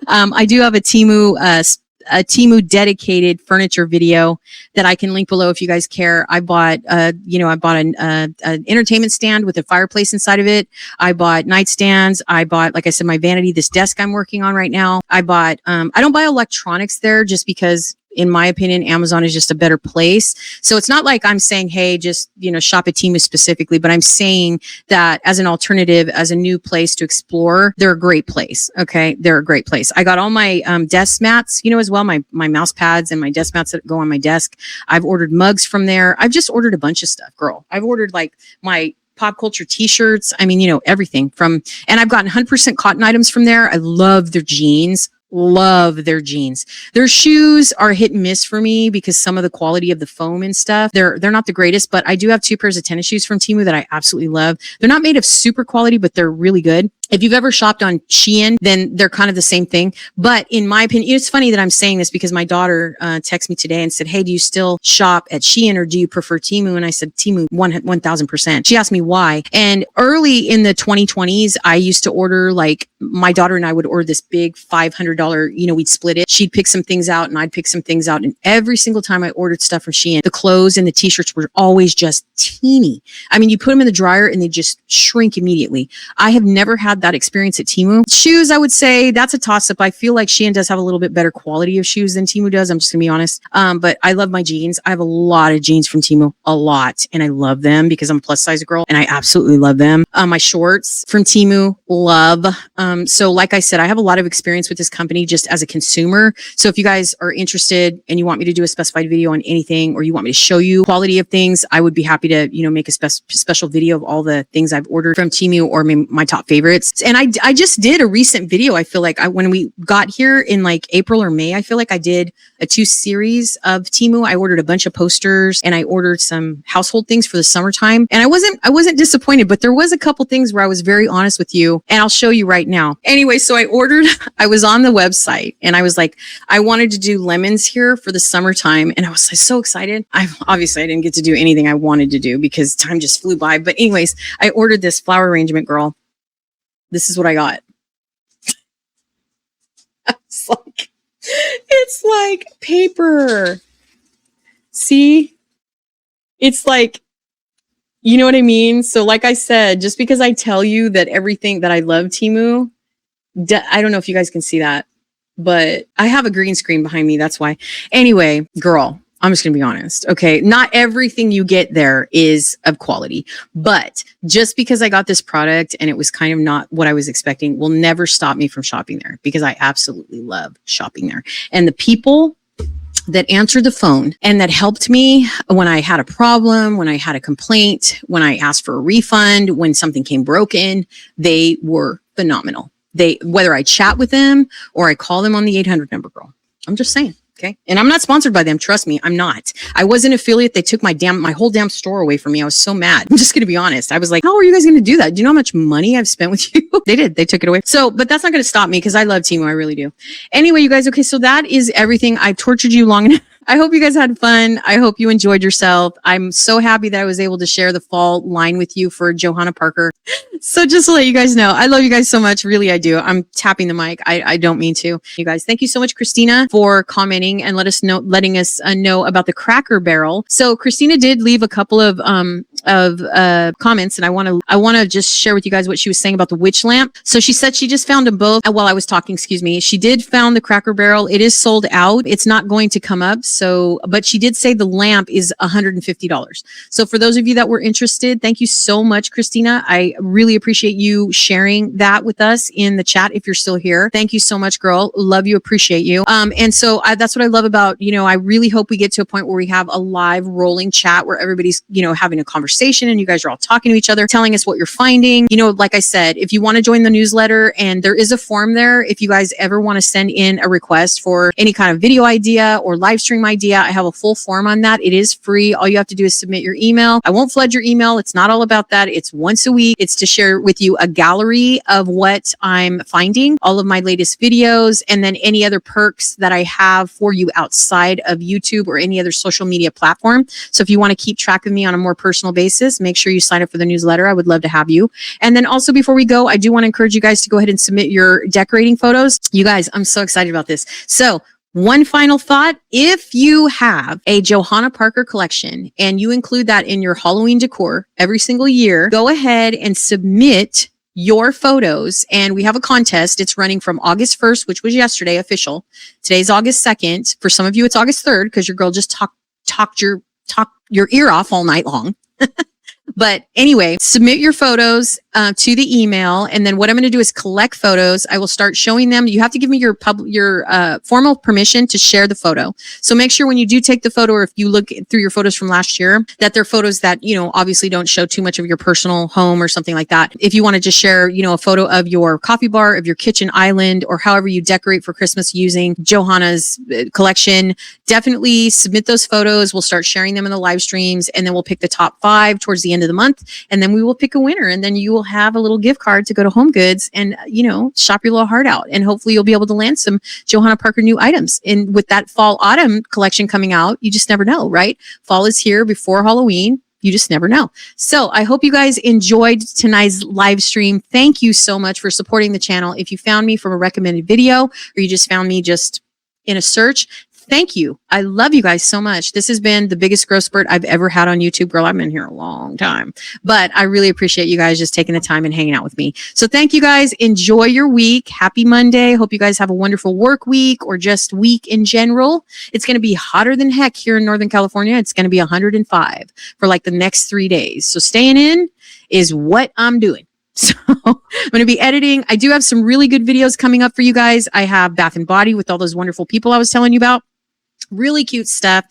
I do have a Temu dedicated furniture video that I can link below if you guys care. I bought, an entertainment stand with a fireplace inside of it. I bought nightstands. I bought, like I said, my vanity, this desk I'm working on right now. I bought, I don't buy electronics there just because in my opinion, Amazon is just a better place. So it's not like I'm saying, hey, just, shop at Temu specifically, but I'm saying that as an alternative, as a new place to explore, they're a great place. Okay. They're a great place. I got all my desk mats, as well, my mouse pads and my desk mats that go on my desk. I've ordered mugs from there. I've just ordered a bunch of stuff, girl. I've ordered like my pop culture t-shirts. I mean, everything and I've gotten 100% cotton items from there. I love their jeans. Love their jeans. Their shoes are hit and miss for me because some of the quality of the foam and stuff, they're not the greatest, but I do have 2 pairs of tennis shoes from Temu that I absolutely love. They're not made of super quality, but they're really good. If you've ever shopped on Shein, then they're kind of the same thing. But in my opinion, it's funny that I'm saying this because my daughter texted me today and said, hey, do you still shop at Shein or do you prefer Temu? And I said, Temu 1000%. She asked me why. And early in the 2020s, I used to order, like, my daughter and I would order this big $500, we'd split it. She'd pick some things out and I'd pick some things out. And every single time I ordered stuff from Shein, the clothes and the t-shirts were always just teeny. I mean, you put them in the dryer and they just shrink immediately. I have never had that experience at Temu. Shoes, I would say that's a toss-up. I feel like Shein does have a little bit better quality of shoes than Temu does. I'm just gonna be honest. But I love my jeans. I have a lot of jeans from Temu, a lot, and I love them because I'm a plus size girl and I absolutely love them. My shorts from Temu, love. So like I said, I have a lot of experience with this company just as a consumer. So if you guys are interested and you want me to do a specified video on anything, or you want me to show you quality of things, I would be happy to, make a special video of all the things I've ordered from Temu or my top favorites. And I just did a recent video. I feel like when we got here in like April or May, I feel like I did a 2 series of Temu. I ordered a bunch of posters and I ordered some household things for the summertime. And I wasn't disappointed, but there was a couple things where I was very honest with you, and I'll show you right now. Anyway, so I was on the website and I was like, I wanted to do lemons here for the summertime. And I was like, so excited. I didn't get to do anything I wanted to do because time just flew by. But anyways, I ordered this flower arrangement, girl. This is what I got. It's like paper. See? It's like, you know what I mean? So like I said, just because I tell you that everything that I love Temu, I don't know if you guys can see that, but I have a green screen behind me. That's why. Anyway, girl, I'm just going to be honest. Okay. Not everything you get there is of quality, but just because I got this product and it was kind of not what I was expecting will never stop me from shopping there, because I absolutely love shopping there. And the people that answered the phone and that helped me when I had a problem, when I had a complaint, when I asked for a refund, when something came broken, they were phenomenal. Whether I chat with them or I call them on the 800 number, girl, I'm just saying. Okay. And I'm not sponsored by them. Trust me, I'm not. I was an affiliate. They took my whole damn store away from me. I was so mad. I'm just going to be honest. I was like, how are you guys going to do that? Do you know how much money I've spent with you? They did. They took it away. So, but that's not going to stop me because I love Temu. I really do. Anyway, you guys. Okay. So that is everything. I've tortured you long enough. I hope you guys had fun. I hope you enjoyed yourself. I'm so happy that I was able to share the fall line with you for Johanna Parker. So just to let you guys know, I love you guys so much. Really, I do. I'm tapping the mic. I don't mean to. You guys, thank you so much, Christina, for commenting and letting us know about the Cracker Barrel. So Christina did leave a couple of comments, and I want to just share with you guys what she was saying about the witch lamp. So she said she just found them both while I was talking. Excuse me. She did found the Cracker Barrel. It is sold out. It's not going to come up. So, but she did say the lamp is $150. So for those of you that were interested, thank you so much, Christina. I really appreciate you sharing that with us in the chat. If you're still here, thank you so much, girl. Love you. Appreciate you. And so that's what I love about, I really hope we get to a point where we have a live rolling chat where everybody's, having a conversation and you guys are all talking to each other, telling us what you're finding. Like I said, if you want to join the newsletter, and there is a form there, if you guys ever want to send in a request for any kind of video idea or live stream idea, I have a full form on that. It is free. All you have to do is submit your email. I won't flood your email. It's not all about that. It's once a week. It's to share with you a gallery of what I'm finding, all of my latest videos, and then any other perks that I have for you outside of YouTube or any other social media platform. So if you want to keep track of me on a more personal basis, make sure you sign up for the newsletter. I would love to have you. And then also, before we go, I do want to encourage you guys to go ahead and submit your decorating photos. You guys, I'm so excited about this. So one final thought, if you have a Johanna Parker collection and you include that in your Halloween decor every single year, go ahead and submit your photos, and we have a contest. It's running from August 1st, which was yesterday, official. Today's August 2nd. For some of you, it's August 3rd because your girl just talked your ear off all night long. But anyway, submit your photos to the email. And then what I'm going to do is collect photos. I will start showing them. You have to give me your formal permission to share the photo. So make sure when you do take the photo, or if you look through your photos from last year, that they're photos that, obviously don't show too much of your personal home or something like that. If you want to just share, a photo of your coffee bar, of your kitchen island, or however you decorate for Christmas using Johanna's collection, definitely submit those photos. We'll start sharing them in the live streams, and then we'll pick the top 5 towards the end of the month, and then we will pick a winner, and then you will have a little gift card to go to HomeGoods and shop your little heart out, and hopefully you'll be able to land some Johanna Parker new items. And with that fall autumn collection coming out, you just never know, right? Fall is here before Halloween. You just never know. So I hope you guys enjoyed tonight's live stream. Thank you so much for supporting the channel. If you found me from a recommended video, or you just found me just in a search, thank you. I love you guys so much. This has been the biggest growth spurt I've ever had on YouTube. Girl, I've been here a long time, but I really appreciate you guys just taking the time and hanging out with me. So thank you guys. Enjoy your week. Happy Monday. Hope you guys have a wonderful work week, or just week in general. It's going to be hotter than heck here in Northern California. It's going to be 105 for like the next 3 days. So staying in is what I'm doing. So I'm going to be editing. I do have some really good videos coming up for you guys. I have Bath and Body with all those wonderful people I was telling you about. Really cute stuff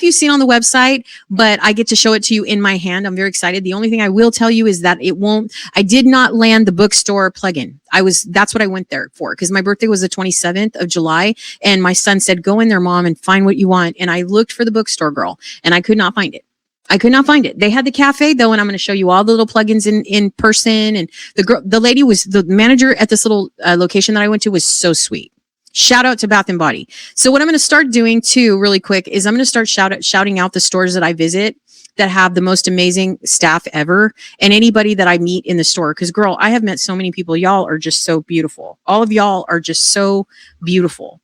you've seen on the website, but I get to show it to you in my hand. I'm very excited. The only thing I will tell you is that I did not land the bookstore plugin. That's what I went there for, because my birthday was the 27th of July, and my son said, go in there, Mom, and find what you want. And I looked for the bookstore, girl, and I could not find it. I could not find it. They had the cafe though, and I'm going to show you all the little plugins in person. And the manager at this little location that I went to was so sweet. Shout out to Bath and Body. So what I'm going to start doing too, really quick, is I'm going to start shouting out the stores that I visit that have the most amazing staff ever, and anybody that I meet in the store. Because girl, I have met so many people. Y'all are just so beautiful. All of y'all are just so beautiful.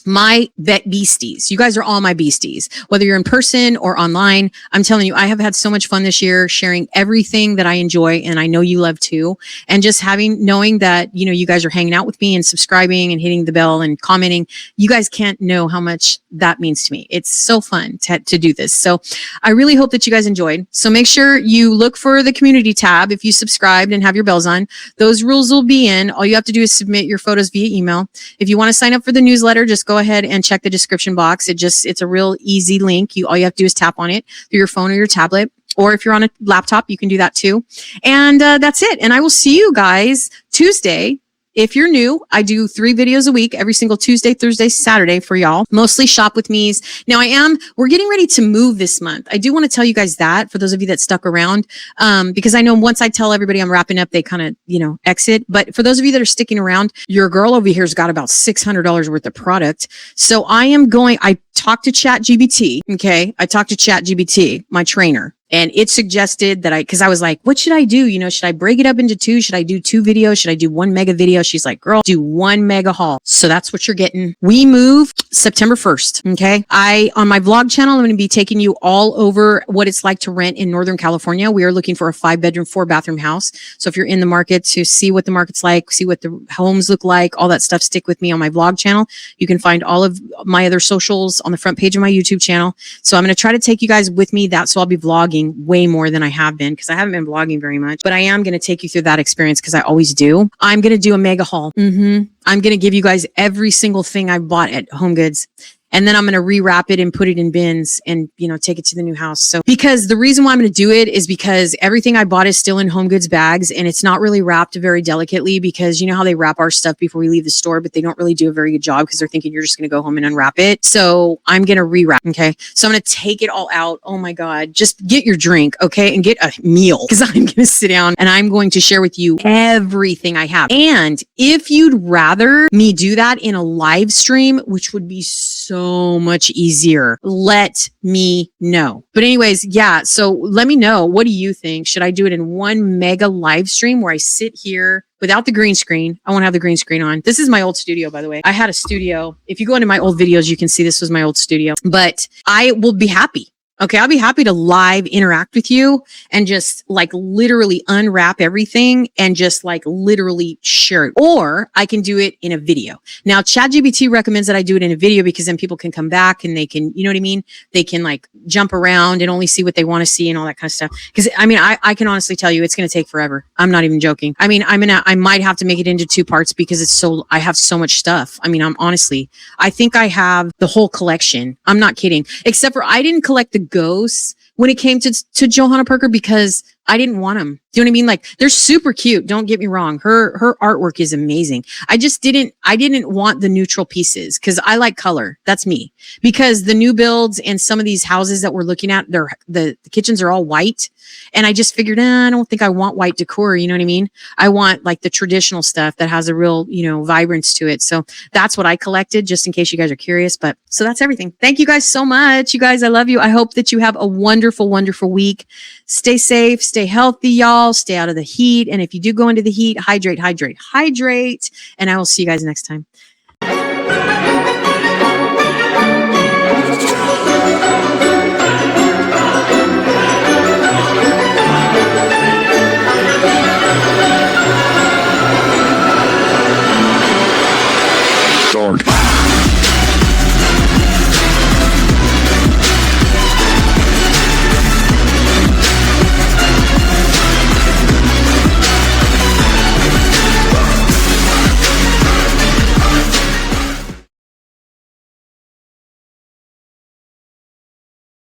My vet beasties. You guys are all my beasties, whether you're in person or online. I'm telling you, I have had so much fun this year sharing everything that I enjoy, and I know you love too. And just knowing that, you guys are hanging out with me and subscribing and hitting the bell and commenting. You guys can't know how much that means to me. It's so fun to do this. So I really hope that you guys enjoyed. So make sure you look for the community tab if you subscribed and have your bells on. Those rules will be in. All you have to do is submit your photos via email. If you want to sign up for the newsletter, just go ahead and check the description box. It's a real easy link. All you have to do is tap on it through your phone or your tablet, or if you're on a laptop, you can do that too. And that's it. And I will see you guys Tuesday. If you're new, I do 3 videos a week, every single Tuesday, Thursday, Saturday for y'all. Mostly shop with me's. Now we're getting ready to move this month. I do want to tell you guys that, for those of you that stuck around, because I know once I tell everybody I'm wrapping up, they kind of, exit. But for those of you that are sticking around, your girl over here's got about $600 worth of product. So I talked to ChatGPT. Okay. I talked to ChatGPT, my trainer. And it suggested that because I was like, what should I do? Should I break it up into 2? Should I do 2 videos? Should I do 1 mega video? She's like, girl, do 1 mega haul. So that's what you're getting. We move September 1st. Okay. On my vlog channel, I'm going to be taking you all over what it's like to rent in Northern California. We are looking for a 5-bedroom, 4-bathroom house. So if you're in the market to see what the market's like, see what the homes look like, all that stuff, stick with me on my vlog channel. You can find all of my other socials on the front page of my YouTube channel. So I'm going to try to take you guys with me. So I'll be vlogging way more than I have been, because I haven't been vlogging very much, but I am going to take you through that experience, because I always do. I'm going to do a mega haul. I'm going to give you guys every single thing I bought at HomeGoods. And then I'm going to rewrap it and put it in bins and, take it to the new house. So, because the reason why I'm going to do it is because everything I bought is still in HomeGoods bags, and it's not really wrapped very delicately, because you know how they wrap our stuff before we leave the store, but they don't really do a very good job because they're thinking you're just going to go home and unwrap it. So I'm going to rewrap. Okay. So I'm going to take it all out. Oh my God. Just get your drink. Okay. And get a meal, because I'm going to sit down and I'm going to share with you everything I have. And if you'd rather me do that in a live stream, which would be so much easier, let me know. But anyways, yeah. So let me know. What do you think? Should I do it in 1 mega live stream where I sit here without the green screen? I won't have the green screen on. This is my old studio, by the way. I had a studio. If you go into my old videos, you can see this was my old studio, but I will be happy. Okay, I'll be happy to live interact with you and just like literally unwrap everything and just like literally share it. Or I can do it in a video. Now, ChatGPT recommends that I do it in a video because then people can come back and they can, you know what I mean? They can like jump around and only see what they want to see and all that kind of stuff. Because I mean, I can honestly tell you it's going to take forever. I'm not even joking. I mean, I might have to make it into 2 parts because I have so much stuff. I mean, I think I have the whole collection. I'm not kidding. Except for I didn't collect the ghosts when it came to Johanna Parker because I didn't want them. Do you know what I mean? Like they're super cute. Don't get me wrong. Her artwork is amazing. I didn't want the neutral pieces because I like color. That's me. Because the new builds and some of these houses that we're looking at, the kitchens are all white. And I just figured, I don't think I want white decor. You know what I mean? I want like the traditional stuff that has a real, vibrance to it. So that's what I collected just in case you guys are curious. But so that's everything. Thank you guys so much. You guys, I love you. I hope that you have a wonderful, wonderful week. Stay safe, stay healthy, y'all. Stay out of the heat. And if you do go into the heat, hydrate. And I will see you guys next time.